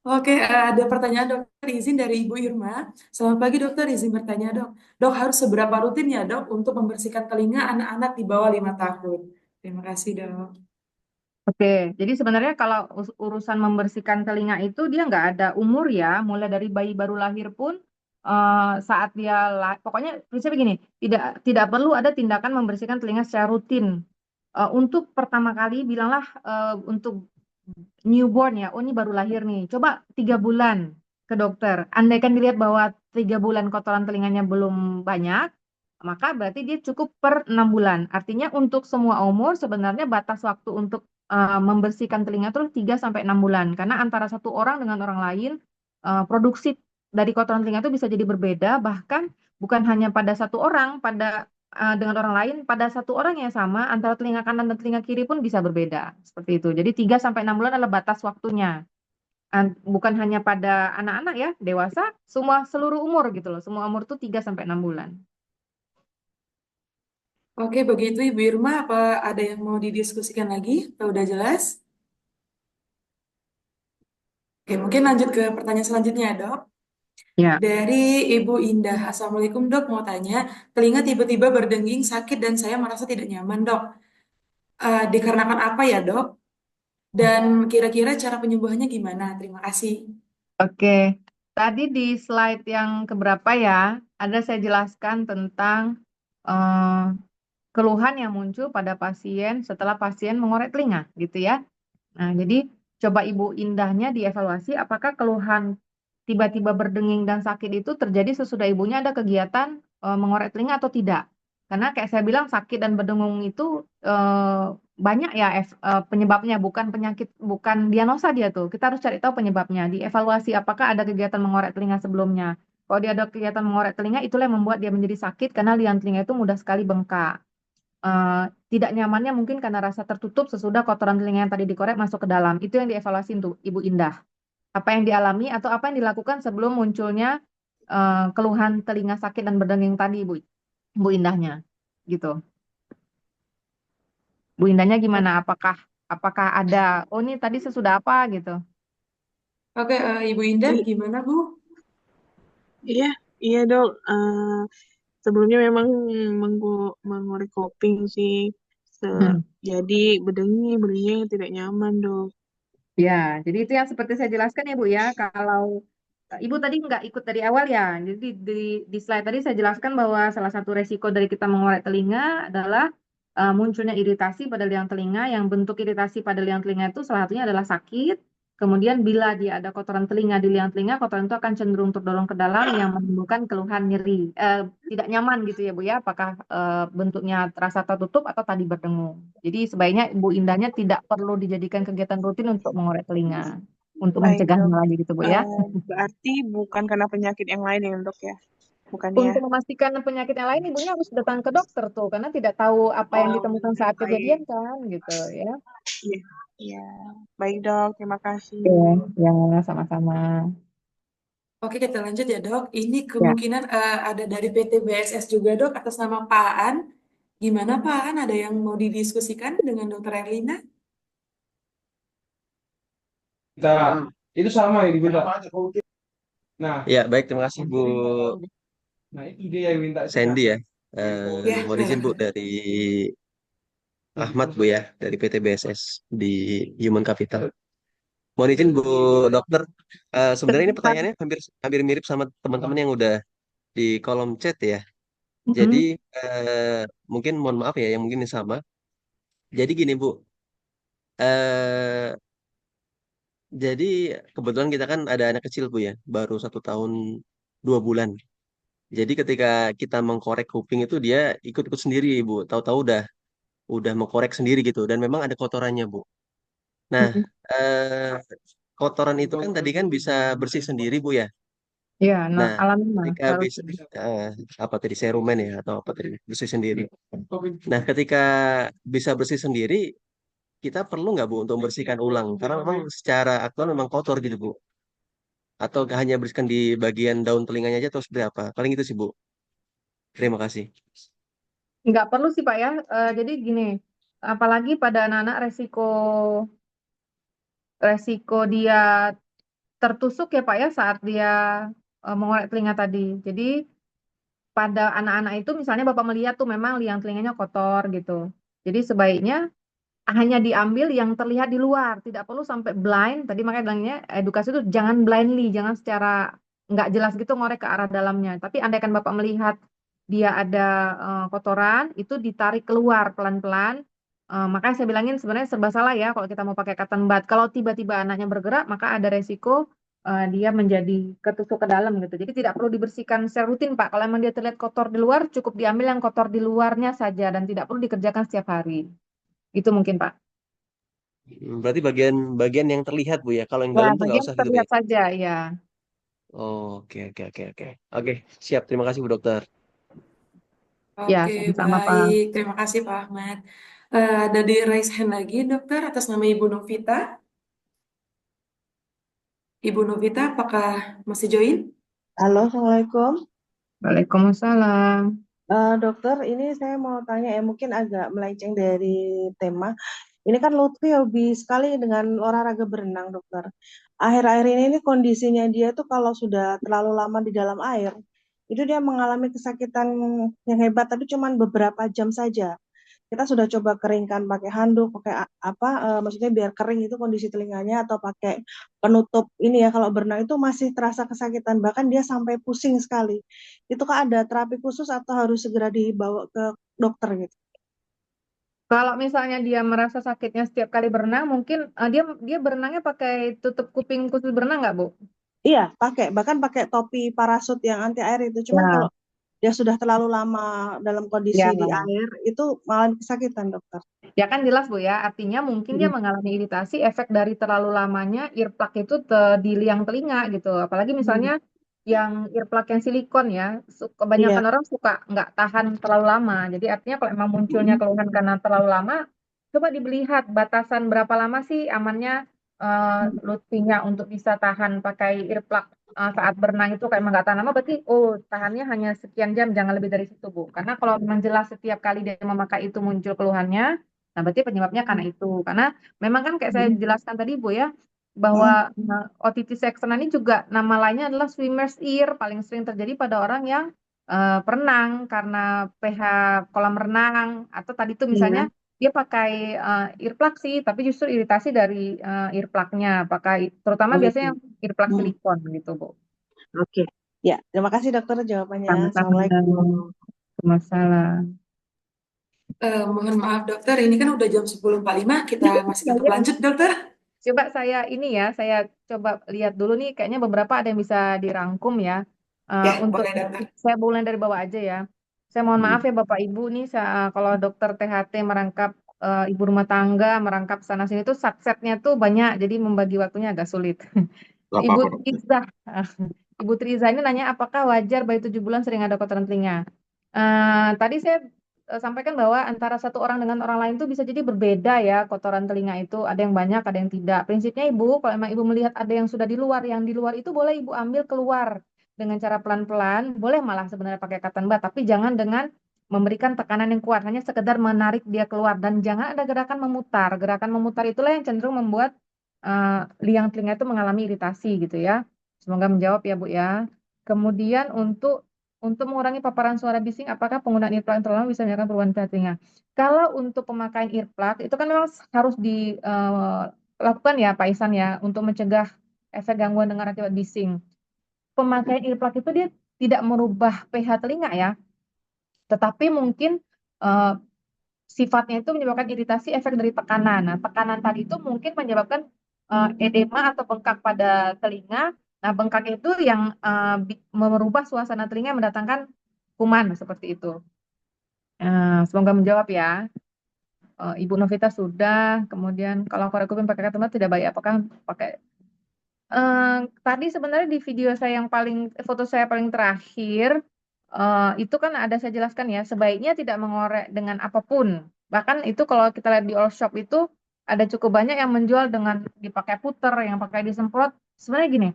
Oke, ada pertanyaan dokter izin dari Ibu Irma. Selamat pagi dokter, izin bertanya dok. Dok harus seberapa rutin ya dok untuk membersihkan telinga anak-anak di bawah 5 tahun? Terima kasih dok. Oke, jadi sebenarnya kalau urusan membersihkan telinga itu dia nggak ada umur ya, mulai dari bayi baru lahir pun saat dia pokoknya prinsipnya begini, tidak perlu ada tindakan membersihkan telinga secara rutin. Untuk pertama kali bilanglah untuk newborn ya, oh ini baru lahir nih, coba 3 bulan ke dokter. Andaikan dilihat bahwa 3 bulan kotoran telinganya belum banyak, maka berarti dia cukup per 6 bulan. Artinya untuk semua umur sebenarnya batas waktu untuk membersihkan telinga itu 3 sampai 6 bulan. Karena antara satu orang dengan orang lain produksi dari kotoran telinga itu bisa jadi berbeda, bahkan bukan hanya pada satu orang, dengan orang lain, pada satu orang yang sama antara telinga kanan dan telinga kiri pun bisa berbeda. Seperti itu. Jadi 3 sampai 6 bulan adalah batas waktunya. Bukan hanya pada anak-anak ya, dewasa, semua seluruh umur gitu loh. Semua umur tuh 3 sampai 6 bulan. Oke, begitu Ibu Irma, apa ada yang mau didiskusikan lagi? Atau udah jelas? Oke, mungkin lanjut ke pertanyaan selanjutnya dok. Ya. Dari Ibu Indah, Assalamualaikum dok, mau tanya, telinga tiba-tiba berdenging, sakit dan saya merasa tidak nyaman dok. Dikarenakan apa ya dok? Dan kira-kira cara penyembuhannya gimana? Terima kasih. Oke, tadi di slide yang keberapa ya, ada saya jelaskan tentang eh, keluhan yang muncul pada pasien setelah pasien mengorek telinga, gitu ya. Nah, jadi coba Ibu Indahnya dievaluasi apakah keluhan tiba-tiba berdenging dan sakit itu terjadi sesudah ibunya ada kegiatan mengorek telinga atau tidak. Karena kayak saya bilang sakit dan berdengung itu banyak ya penyebabnya, bukan penyakit, bukan diagnosa dia tuh. Kita harus cari tahu penyebabnya, dievaluasi apakah ada kegiatan mengorek telinga sebelumnya. Kalau dia ada kegiatan mengorek telinga, itulah yang membuat dia menjadi sakit karena liang telinga itu mudah sekali bengkak. Tidak nyamannya mungkin karena rasa tertutup sesudah kotoran telinga yang tadi dikorek masuk ke dalam. Itu yang dievaluasi untuk Ibu Indah. Apa yang dialami atau apa yang dilakukan sebelum munculnya keluhan telinga sakit dan berdenging tadi, Ibu Indahnya, gitu. Bu Indahnya gimana? Apakah ada? Oh ini tadi sesudah apa gitu? Oke, Ibu Indah, I- gimana Bu? Iya, iya dok. Sebelumnya memang mengorek kuping sih. Hmm. Jadi bedengnya yang tidak nyaman dok. Ya, jadi itu yang seperti saya jelaskan ya Bu ya. Kalau Ibu tadi nggak ikut dari awal ya. Jadi di slide tadi saya jelaskan bahwa salah satu resiko dari kita mengorek telinga adalah munculnya iritasi pada liang telinga. Yang bentuk iritasi pada liang telinga itu salah satunya adalah sakit. Kemudian bila dia ada kotoran telinga di liang telinga, kotoran itu akan cenderung terdorong ke dalam yang menimbulkan keluhan nyeri, tidak nyaman gitu ya Bu ya. Apakah bentuknya terasa tertutup atau tadi berdengung. Jadi sebaiknya Bu Indahnya tidak perlu dijadikan kegiatan rutin untuk mengorek telinga, untuk Baik dok. mencegahnya lagi gitu Bu ya. Berarti bukan karena penyakit yang lain ya dok ya? Bukan ya? Untuk memastikan penyakit yang lain, ibunya harus datang ke dokter tuh, karena tidak tahu apa yang ditemukan saat kejadian Baik. kan, gitu ya. Iya, iya. Baik dok, terima kasih. Oke, ya sama-sama. Oke, kita lanjut ya dok. Ini Ya, kemungkinan ada dari PT BSS juga dok, atas nama Pak Aan. Gimana Pak Aan, ada yang mau didiskusikan dengan Dokter Erlina? Kita itu sama yang diminta. Nah, Ya, baik, terima kasih Bu nah itu dia yang minta Sandy ya. Ya, Mohon izin Bu dari Ahmad Bu ya, dari PT BSS di Human Capital. Mohon izin Bu Dokter, sebenarnya ini sebentar. pertanyaannya hampir hampir mirip sama teman-teman yang udah di kolom chat ya. Jadi Mm-mm. mungkin mohon maaf ya, yang mungkin ini sama. Jadi gini Bu, eh, jadi kebetulan kita kan ada anak kecil Bu ya, baru 1 tahun 2 bulan. Jadi ketika kita mengkorek kuping itu dia ikut-ikut sendiri Bu, tahu-tahu udah mengkorek sendiri gitu dan memang ada kotorannya Bu. Nah, Mm-mm. eh, kotoran itu kan tadi kan bisa bersih sendiri Bu ya. Ya, Nah, alami mah ketika harus. bisa eh, apa tadi serumen ya atau apa tadi bersih sendiri. Nah, ketika bisa bersih sendiri, kita perlu nggak Bu untuk membersihkan ulang? Karena memang secara aktual memang kotor gitu Bu. Atau hanya bersihkan di bagian daun telinganya aja atau seperti apa? Paling itu sih Bu. Terima kasih. Nggak perlu sih Pak ya. Jadi gini, apalagi pada anak-anak resiko dia tertusuk ya Pak ya saat dia mengorek telinga tadi. Jadi pada anak-anak itu misalnya Bapak melihat tuh memang liang telinganya kotor gitu. Jadi sebaiknya hanya diambil yang terlihat di luar, tidak perlu sampai blind. Tadi makanya bilangnya edukasi itu jangan blindly, jangan secara nggak jelas gitu ngorek ke arah dalamnya. Tapi andaikan Bapak melihat dia ada kotoran, itu ditarik keluar pelan-pelan. Makanya saya bilangin sebenarnya serba salah ya kalau kita mau pakai cotton bud. Kalau tiba-tiba anaknya bergerak, maka ada resiko dia menjadi ketusuk ke dalam gitu. Jadi tidak perlu dibersihkan secara rutin Pak. Kalau memang dia terlihat kotor di luar, cukup diambil yang kotor di luarnya saja dan tidak perlu dikerjakan setiap hari. Itu mungkin Pak. Berarti bagian yang terlihat Bu ya. Kalau yang Ya, dalam tuh nggak bagian usah gitu Bu ya. terlihat saja, ya. Oke, oke, oke, oke. Oke, siap. Terima kasih Bu Dokter. Ya, Oke, sama-sama, Pak. baik. Terima kasih Pak Ahmad. Ada di raise hand lagi dokter atas nama Ibu Novita. Ibu Novita, apakah masih join? Halo, Assalamualaikum. Waalaikumsalam. Dokter, ini saya mau tanya ya, mungkin agak melenceng dari tema. Ini kan Lutfi hobi sekali dengan olahraga berenang, dokter. Akhir-akhir ini kondisinya dia tuh kalau sudah terlalu lama di dalam air, itu dia mengalami kesakitan yang hebat, tapi cuma beberapa jam saja. Kita sudah coba keringkan pakai handuk, pakai maksudnya biar kering itu kondisi telinganya, atau pakai penutup ini ya, kalau berenang itu masih terasa kesakitan, bahkan dia sampai pusing sekali. Itu kan ada terapi khusus atau harus segera dibawa ke dokter gitu? Kalau misalnya dia merasa sakitnya setiap kali berenang, mungkin dia dia berenangnya pakai tutup kuping khusus berenang nggak, Bu? Iya, bahkan pakai topi parasut yang anti air itu. Cuman kalau Ya. dia sudah terlalu lama dalam kondisi Ya, di air, itu malah kesakitan, dokter. ya kan jelas Bu ya. Artinya mungkin dia mengalami iritasi efek dari terlalu lamanya earplug itu di liang telinga gitu. Apalagi misalnya yang earplug yang silikon ya, Iya. kebanyakan orang suka nggak tahan terlalu lama. Jadi artinya kalau emang munculnya keluhan karena terlalu lama, coba dilihat batasan berapa lama sih amannya Lutfinya untuk bisa tahan pakai earplug saat berenang itu kayak emang nggak tahan lama, berarti tahannya hanya sekian jam, jangan lebih dari situ Bu. Karena kalau memang jelas setiap kali dia memakai itu muncul keluhannya, nah berarti penyebabnya karena itu. Karena memang kan kayak saya jelaskan tadi Bu ya, bahwa otitis externa ini juga nama lainnya adalah swimmer's ear, paling sering terjadi pada orang yang berenang karena pH kolam renang, atau tadi tuh misalnya dia pakai earplug sih, tapi justru iritasi dari earplugnya, terutama Oh biasanya gitu. yang earplug silikon gitu Bu. Oke. Ya, terima kasih dokter jawabannya. Sama-sama. Assalamualaikum. Masalah. Mohon maaf dokter, ini kan udah jam 10.45, kita masih tetap Saya lanjut dokter. coba saya coba lihat dulu nih, kayaknya beberapa ada yang bisa dirangkum ya. Ya, Untuk boleh dokter. saya mulai dari bawah aja ya. Saya mohon maaf ya Bapak Ibu nih, kalau dokter THT merangkap ibu rumah tangga, merangkap sana sini tuh subsetnya tuh banyak, jadi membagi waktunya agak sulit. Gak Ibu apa-apa, dokter. Triza, Ibu Triza ini nanya apakah wajar bayi 7 bulan sering ada kotoran telinga? Tadi saya sampaikan bahwa antara satu orang dengan orang lain itu bisa jadi berbeda ya kotoran telinga itu, ada yang banyak, ada yang tidak. Prinsipnya Ibu, kalau memang Ibu melihat ada yang sudah di luar, yang di luar itu boleh Ibu ambil keluar dengan cara pelan-pelan, boleh malah sebenarnya pakai cotton bud, tapi jangan dengan memberikan tekanan yang kuat, hanya sekedar menarik dia keluar, dan jangan ada gerakan memutar. Gerakan memutar itulah yang cenderung membuat liang telinga itu mengalami iritasi gitu ya. Semoga menjawab ya Bu ya. Kemudian untuk mengurangi paparan suara bising, apakah penggunaan earplug yang terlalu lama bisa menyebabkan perubahan pH telinga? Kalau untuk pemakaian earplug, itu kan memang harus dilakukan ya Pak Isan ya, untuk mencegah efek gangguan dengar akibat bising. Pemakaian earplug itu dia tidak merubah pH telinga ya, tetapi mungkin eh, sifatnya itu menyebabkan iritasi efek dari tekanan. Nah, tekanan tadi itu mungkin menyebabkan edema atau bengkak pada telinga. Nah, bengkak itu yang merubah suasana telinga, mendatangkan kuman seperti itu. Semoga menjawab ya. Ibu Novita sudah. Kemudian kalau korek kuping pakai kacamata tidak baik. Apakah pakai? Tadi sebenarnya di video saya yang foto saya paling terakhir, itu kan ada saya jelaskan ya, sebaiknya tidak mengorek dengan apapun. Bahkan itu kalau kita lihat di all shop itu ada cukup banyak yang menjual dengan dipakai puter, yang pakai disemprot. Sebenarnya gini,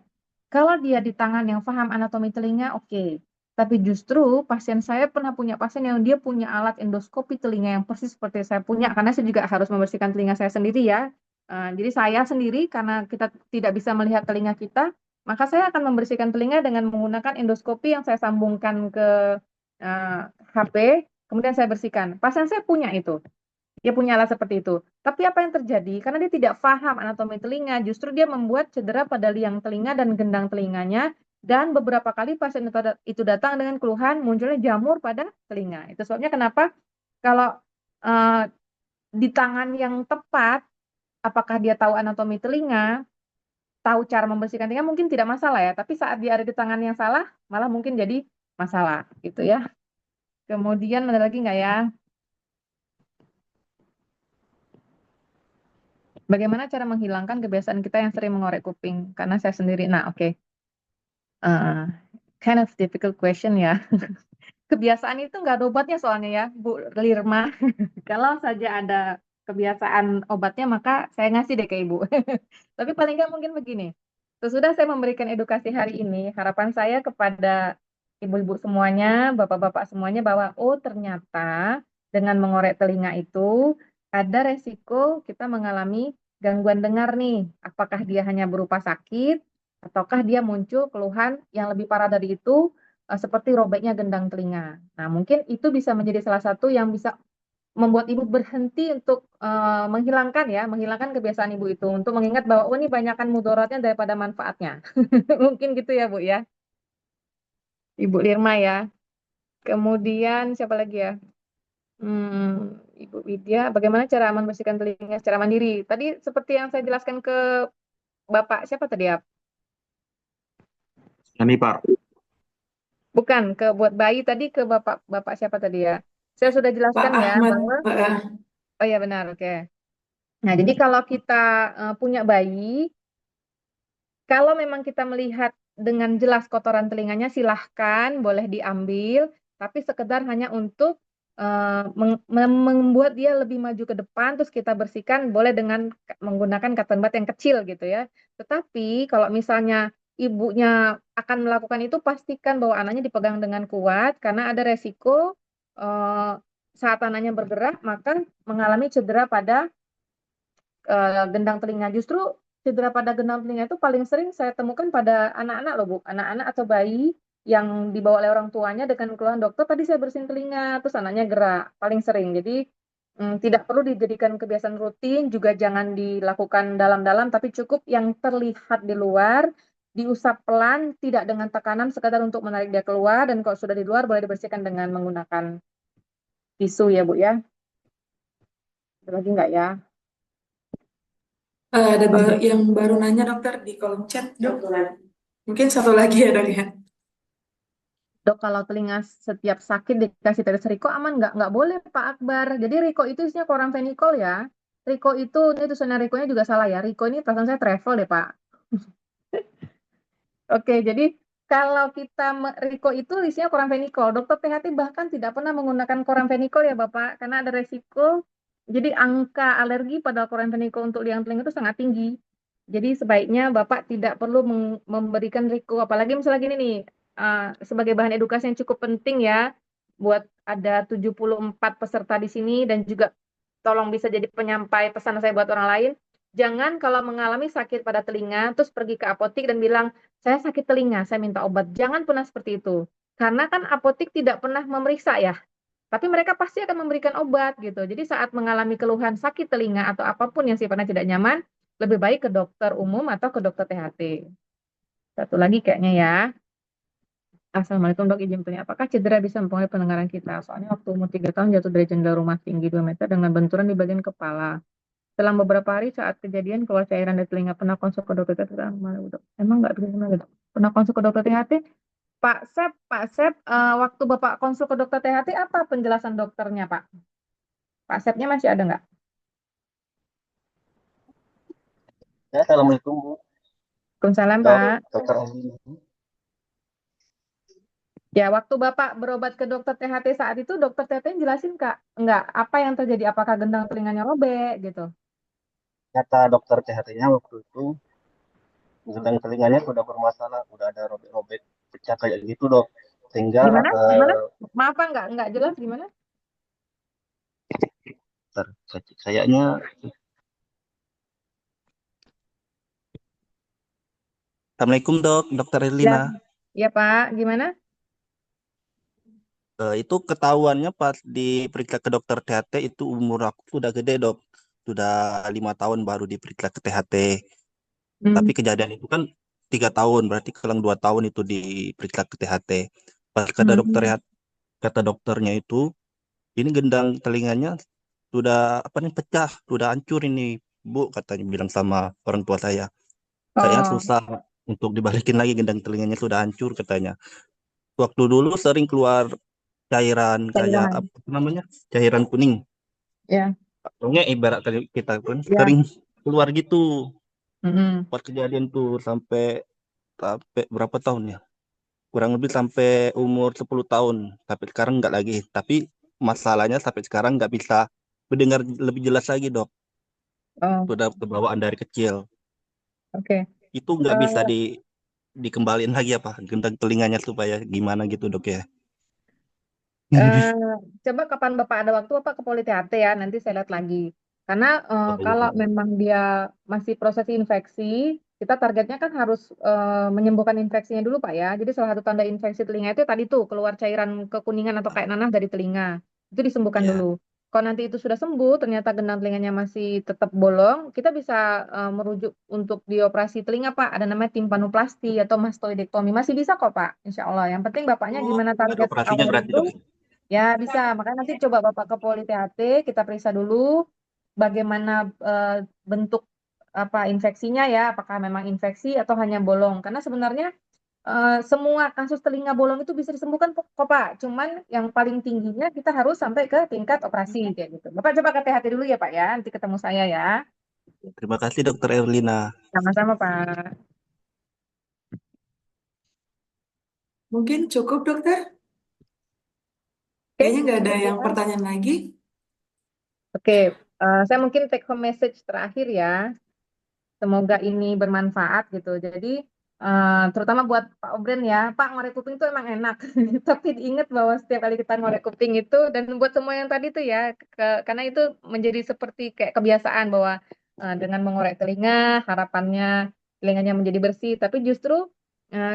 kalau dia di tangan yang paham anatomi telinga, oke. Tapi justru pasien saya pernah punya pasien yang dia punya alat endoskopi telinga yang persis seperti saya punya, karena saya juga harus membersihkan telinga saya sendiri ya. Jadi saya sendiri, karena kita tidak bisa melihat telinga kita, maka saya akan membersihkan telinga dengan menggunakan endoskopi yang saya sambungkan ke HP, kemudian saya bersihkan. Pasien saya punya itu. Dia punya alat seperti itu. Tapi apa yang terjadi? Karena dia tidak paham anatomi telinga, justru dia membuat cedera pada liang telinga dan gendang telinganya, dan beberapa kali pasien itu datang dengan keluhan munculnya jamur pada telinga. Itu sebabnya kenapa kalau di tangan yang tepat, apakah dia tahu anatomi telinga, tahu cara membersihkan telinga, mungkin tidak masalah ya. Tapi saat dia ada di tangan yang salah, malah mungkin jadi masalah gitu ya. Kemudian ada lagi nggak ya? Bagaimana cara menghilangkan kebiasaan kita yang sering mengorek kuping? Karena saya sendiri. Nah, oke. Kind of difficult question ya. Kebiasaan itu nggak ada obatnya soalnya ya, Bu Lirma. Kalau saja ada kebiasaan obatnya, maka saya ngasih deh ke Ibu. Tapi paling nggak mungkin begini. Sesudah saya memberikan edukasi hari ini, harapan saya kepada ibu-ibu semuanya, bapak-bapak semuanya, bahwa ternyata dengan mengorek telinga itu ada resiko kita mengalami gangguan dengar nih. Apakah dia hanya berupa sakit, ataukah dia muncul keluhan yang lebih parah dari itu, seperti robeknya gendang telinga. Nah, mungkin itu bisa menjadi salah satu yang bisa membuat ibu berhenti untuk menghilangkan kebiasaan ibu itu, untuk mengingat bahwa ini banyakkan mudaratnya daripada manfaatnya. Mungkin gitu ya Bu ya, Ibu Lirma ya. Kemudian siapa lagi ya? Ibu Widya, bagaimana cara aman membersihkan telinga secara mandiri? Tadi seperti yang saya jelaskan ke Bapak siapa tadi ya? Janipar. Bukan ke buat bayi tadi ke bapak siapa tadi ya? Saya sudah Pak jelaskan ya Ahmad. bahwa oh ya benar, oke. Nah, jadi kalau kita punya bayi, kalau memang kita melihat dengan jelas kotoran telinganya, silahkan boleh diambil, tapi sekedar hanya untuk membuat dia lebih maju ke depan, terus kita bersihkan, boleh dengan menggunakan cotton bud yang kecil gitu ya. Tetapi kalau misalnya ibunya akan melakukan itu, pastikan bahwa anaknya dipegang dengan kuat, karena ada resiko saat anaknya bergerak, maka mengalami cedera pada gendang telinga. Justru cedera pada gendang telinga itu paling sering saya temukan pada anak-anak loh Bu. Anak-anak atau bayi yang dibawa oleh orang tuanya dengan keluhan dokter, tadi saya bersihin telinga, terus anaknya gerak. Paling sering. Jadi tidak perlu dijadikan kebiasaan rutin, juga jangan dilakukan dalam-dalam, tapi cukup yang terlihat di luar, diusap pelan, tidak dengan tekanan, sekadar untuk menarik dia keluar, dan kalau sudah di luar boleh dibersihkan dengan menggunakan tisu ya Bu ya. Ada lagi nggak ya? Ada yang baru nanya dokter di kolom chat, dok. Mungkin satu lagi ya dok ya. Dok, kalau telinga setiap sakit dikasih tetes Riko aman nggak? Nggak boleh, Pak Akbar. Jadi Riko itu isinya chloramphenicol ya. Riko itu, ini tulisannya Riko-nya juga salah ya. Riko ini perasaan saya travel deh, Pak. Oke, jadi kalau kita Riko itu isinya chloramphenicol. Dokter THT bahkan tidak pernah menggunakan chloramphenicol ya, Bapak, karena ada resiko. Jadi angka alergi pada chloramphenicol untuk liang telinga itu sangat tinggi. Jadi sebaiknya Bapak tidak perlu memberikan Riko, apalagi misalnya gini nih, sebagai bahan edukasi yang cukup penting ya, buat ada 74 peserta di sini, dan juga tolong bisa jadi penyampai pesan saya buat orang lain. Jangan kalau mengalami sakit pada telinga, terus pergi ke apotik dan bilang, saya sakit telinga, saya minta obat. Jangan pernah seperti itu. Karena kan apotik tidak pernah memeriksa ya. Tapi mereka pasti akan memberikan obat gitu. Jadi saat mengalami keluhan sakit telinga atau apapun yang sifatnya tidak nyaman, lebih baik ke dokter umum atau ke dokter THT. Satu lagi kayaknya ya. Assalamualaikum dok, izin bertanya, apakah cedera bisa mempengaruhi pendengaran kita? Soalnya waktu umur 3 tahun jatuh dari jendela rumah tinggi 2 meter dengan benturan di bagian kepala. Selang beberapa hari saat kejadian keluar cairan dari telinga, pernah konsul ke dokter THT? Emang nggak bisa dok? Pernah konsul ke dokter THT? Pak Sep, waktu Bapak konsul ke dokter THT, apa penjelasan dokternya Pak? Pak Sepnya masih ada nggak? Ya, Assalamualaikum Bu. Waalaikumsalam Dok, Pak. Dokter Elina. Ya, waktu Bapak berobat ke dokter THT saat itu, dokter THT jelasin Kak, nggak apa yang terjadi, apakah gendang telinganya robek gitu? Kata dokter THT-nya waktu itu, gendang telinganya sudah bermasalah, udah ada robek-robek pecah kayak gitu dok. Sehingga Gimana? Gimana? Maaf Pak, nggak jelas gimana? kayaknya Assalamualaikum dok, Dokter Ya, Elina. ya Pak, gimana? Itu ketahuannya pas diperiksa ke dokter THT itu umur aku sudah gede dok, sudah 5 tahun baru diperiksa ke THT. Tapi kejadian itu kan 3 tahun, berarti kelang 2 tahun itu diperiksa ke THT. Pas kata dokternya itu, ini gendang telinganya sudah apa nih pecah, sudah hancur ini Bu, katanya bilang sama orang tua saya. Kayaknya Oh, susah untuk dibalikin lagi, gendang telinganya sudah hancur katanya. Waktu dulu sering keluar cairan kayak cairan. apa namanya? Cairan kuning. Ya, Pokoknya ibarat kita pun ya. sering keluar gitu. Mm-mm. Pas kejadian tuh sampai sampai berapa tahun ya? Kurang lebih sampai umur 10 tahun. Sampai sekarang nggak lagi. Tapi masalahnya sampai sekarang nggak bisa mendengar lebih jelas lagi dok. Oh, Sudah kebawaan dari kecil. oke. Itu nggak bisa Eh, dikembaliin lagi apa gendang telinganya supaya gimana gitu dok ya. eh, coba kapan Bapak ada waktu, Bapak ke Poli THT ya, nanti saya lihat lagi. Karena Oh, iya, kalau Dok. memang dia masih proses infeksi, kita targetnya kan harus menyembuhkan infeksinya dulu Pak ya. Jadi salah satu tanda infeksi telinga itu tadi tuh keluar cairan kekuningan atau kayak nanah dari telinga. Itu disembuhkan Ya. dulu. Kalau nanti itu sudah sembuh, ternyata gendang telinganya masih tetap bolong, kita bisa merujuk untuk dioperasi telinga Pak. Ada namanya timpanoplasti atau mastoidektomi. Masih bisa kok Pak, Insya Allah. Yang penting Bapaknya Oh, gimana ada target operasinya awal berarti itu. dok. Ya bisa, makanya nanti coba Bapak ke Poli THT, kita periksa dulu bagaimana bentuk apa infeksinya ya, apakah memang infeksi atau hanya bolong. Karena sebenarnya semua kasus telinga bolong itu bisa disembuhkan kok, Pak. Cuman yang paling tingginya kita harus sampai ke tingkat operasi kayak gitu. Bapak coba ke THT dulu ya, Pak ya. Nanti ketemu saya ya. Terima kasih Dokter Erlina. Sama-sama, Pak. Mungkin cukup, dokter. Oke, Kayaknya nggak ada cukup yang ya. pertanyaan lagi. Oke, saya mungkin take home message terakhir ya. Semoga ini bermanfaat gitu. Jadi terutama buat Pak Obren ya, Pak ngorek kuping itu emang enak. Tapi diingat bahwa setiap kali kita ngorek kuping itu dan buat semua yang tadi tuh ya, karena itu menjadi seperti kayak kebiasaan bahwa dengan mengorek telinga harapannya telinganya menjadi bersih. Tapi justru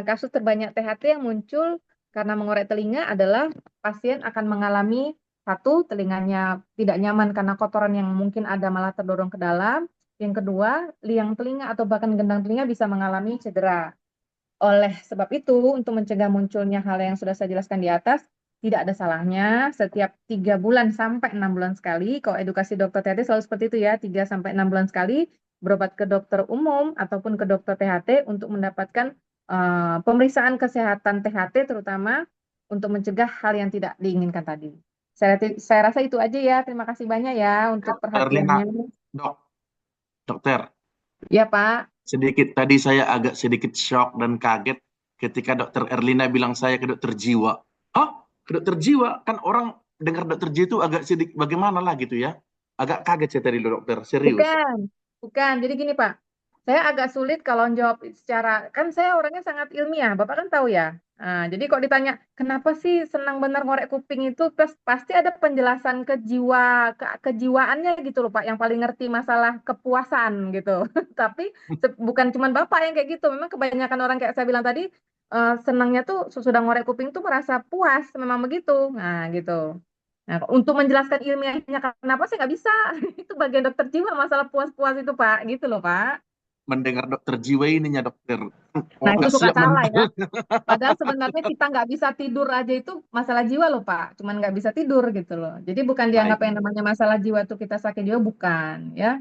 kasus terbanyak THT yang muncul karena mengorek telinga adalah pasien akan mengalami satu telinganya tidak nyaman karena kotoran yang mungkin ada malah terdorong ke dalam. Yang kedua, liang telinga atau bahkan gendang telinga bisa mengalami cedera. Oleh sebab itu, untuk mencegah munculnya hal yang sudah saya jelaskan di atas, tidak ada salahnya setiap 3 bulan sampai 6 bulan sekali, kalau edukasi dokter THT selalu seperti itu ya, 3 sampai 6 bulan sekali, berobat ke dokter umum ataupun ke dokter THT untuk mendapatkan pemeriksaan kesehatan THT terutama untuk mencegah hal yang tidak diinginkan tadi. Saya rasa itu aja ya. Terima kasih banyak ya untuk Erlina, perhatiannya. dokter, Ya, Pak. tadi saya agak sedikit shock dan kaget ketika dokter Erlina bilang saya ke dokter jiwa. Oh, ke dokter jiwa? Kan orang dengar dokter jiwa itu agak sedikit bagaimana lah gitu ya. Agak kaget saya tadi dokter, serius. Bukan. Jadi gini, Pak. Saya agak sulit kalau jawab secara, kan saya orangnya sangat ilmiah, Bapak kan tahu ya. Nah, jadi kok ditanya, kenapa sih senang benar ngorek kuping itu, pasti ada penjelasan kejiwaannya gitu loh, Pak, yang paling ngerti masalah kepuasan gitu. Tapi bukan cuma Bapak yang kayak gitu, memang kebanyakan orang kayak saya bilang tadi, senangnya tuh sesudah ngorek kuping tuh merasa puas, memang begitu. Nah, gitu. Nah, untuk menjelaskan ilmiahnya kenapa saya nggak bisa. Itu bagian dokter jiwa masalah puas-puas itu, Pak. Gitu loh, Pak. Mendengar dokter jiwa ininya dokter. Nah, itu Nggak suka siap salah ya. Padahal sebenarnya kita nggak bisa tidur aja itu masalah jiwa loh, Pak. Cuman nggak bisa tidur gitu loh. Jadi bukan dianggap Baik, yang namanya masalah jiwa tuh kita sakit jiwa, bukan. Ya,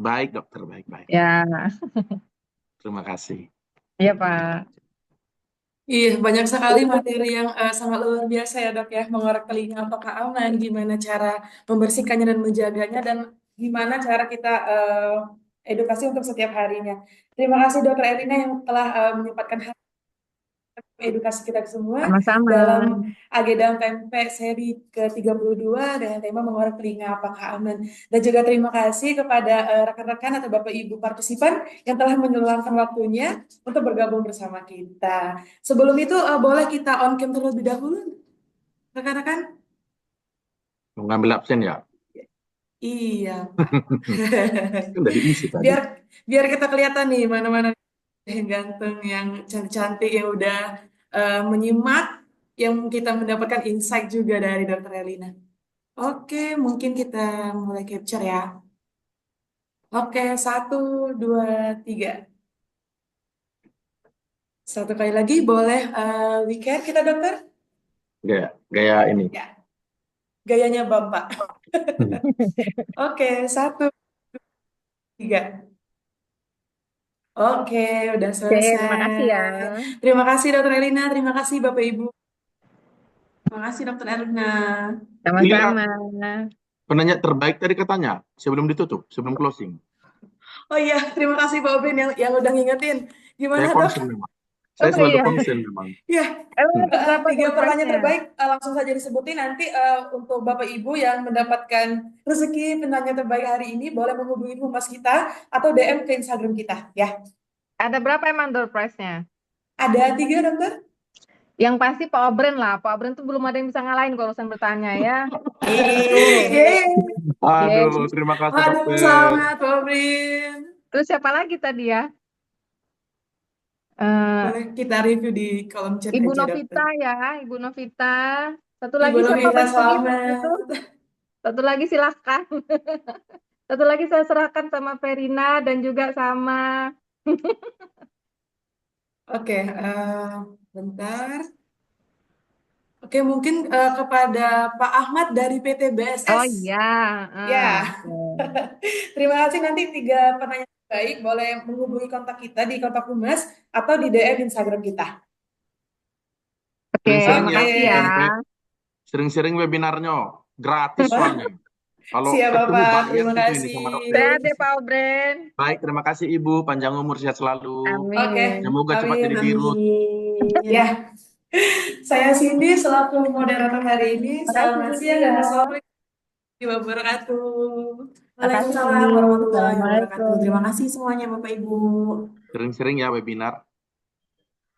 baik dokter, baik. ya, Terima kasih. iya, Pak. Iya, banyak sekali materi yang sangat luar biasa ya, Dok ya. Mengorek telinga apakah aman, gimana cara membersihkannya dan menjaganya, dan gimana cara kita edukasi untuk setiap harinya. Terima kasih Dokter Elina yang telah menyempatkan edukasi kita semua Sama-sama. dalam agenda tempe seri ke-32 dengan tema mengorek telinga apakah aman. Dan juga terima kasih kepada rekan-rekan atau Bapak Ibu partisipan yang telah meluangkan waktunya untuk bergabung bersama kita. Sebelum itu boleh kita on cam terlebih dahulu, rekan-rekan? Mengambil absen ya? Iya, Pak. Kan udah diisi tadi. biar kita kelihatan nih mana-mana yang ganteng, yang cantik-cantik, yang udah menyimak, yang kita mendapatkan insight juga dari Dokter Elina. Oke, mungkin kita mulai capture ya. Oke, 1, 2, 3. Satu kali lagi, boleh weekend kita dokter? Gaya ini. Ya, gayanya Bapak. Oke, 1, 3. Oke, udah Oke, selesai. terima kasih ya. Terima kasih Dokter Elina, terima kasih Bapak Ibu. Terima kasih Dokter Elina. Sama-sama. Penanya terbaik tadi katanya, sebelum ditutup, sebelum closing. Oh iya, terima kasih Pak Obrin yang udah ngingetin. Gimana Saya Dok? konsen memang. Saya selalu iya. konsen memang. Ya, Emang ada berapa 3 door pertanyaan prize-nya? terbaik langsung saja disebutin. Nanti untuk Bapak Ibu yang mendapatkan rezeki penanya terbaik hari ini boleh menghubungi humas kita atau DM ke Instagram kita ya. Ada berapa emang door prize-nya? Ada 3 dokter. Yang pasti Pak Obren lah. Pak Obren tuh belum ada yang bisa ngalahin kalau urusan bertanya ya. Aduh, terima kasih Aduh, dokter. selamat Pak Obrin. Terus siapa lagi tadi ya? Boleh kita review di kolom chat Ibu aja Novita dokter. ya, Ibu Novita. Satu Ibu lagi siapa Novita, bantu gitu? selamat. Satu lagi silahkan. Satu lagi saya serahkan sama Verina dan juga sama Oke, bentar. Oke, mungkin kepada Pak Ahmad dari PT BSS. Oh iya. Ya, Oke. terima kasih. Nanti 3 pertanyaan baik boleh menghubungi kontak kita di kontak humas atau di DM Instagram kita. Oke, Sering-sering ya, makasih ya. SMP. Sering-sering webinarnya. Gratis soalnya. Kalau Siap ketemu Bapak, bayar terima itu ini kasih. sama dokter. Sehat ya Pak Obren. Baik, terima kasih Ibu. Panjang umur, sehat selalu. Oke, Amin. Semoga cepat amin, jadi dirut. amin. Ya, saya Cindy selaku moderator hari ini. Makasih Selamat siang ya. dan wassalamualaikum warahmatullahi wabarakatuh. Makasih. Waalaikumsalam warahmatullahi wabarakatuh. Terima Assalamualaikum. kasih semuanya Bapak Ibu. Sering-sering ya webinar.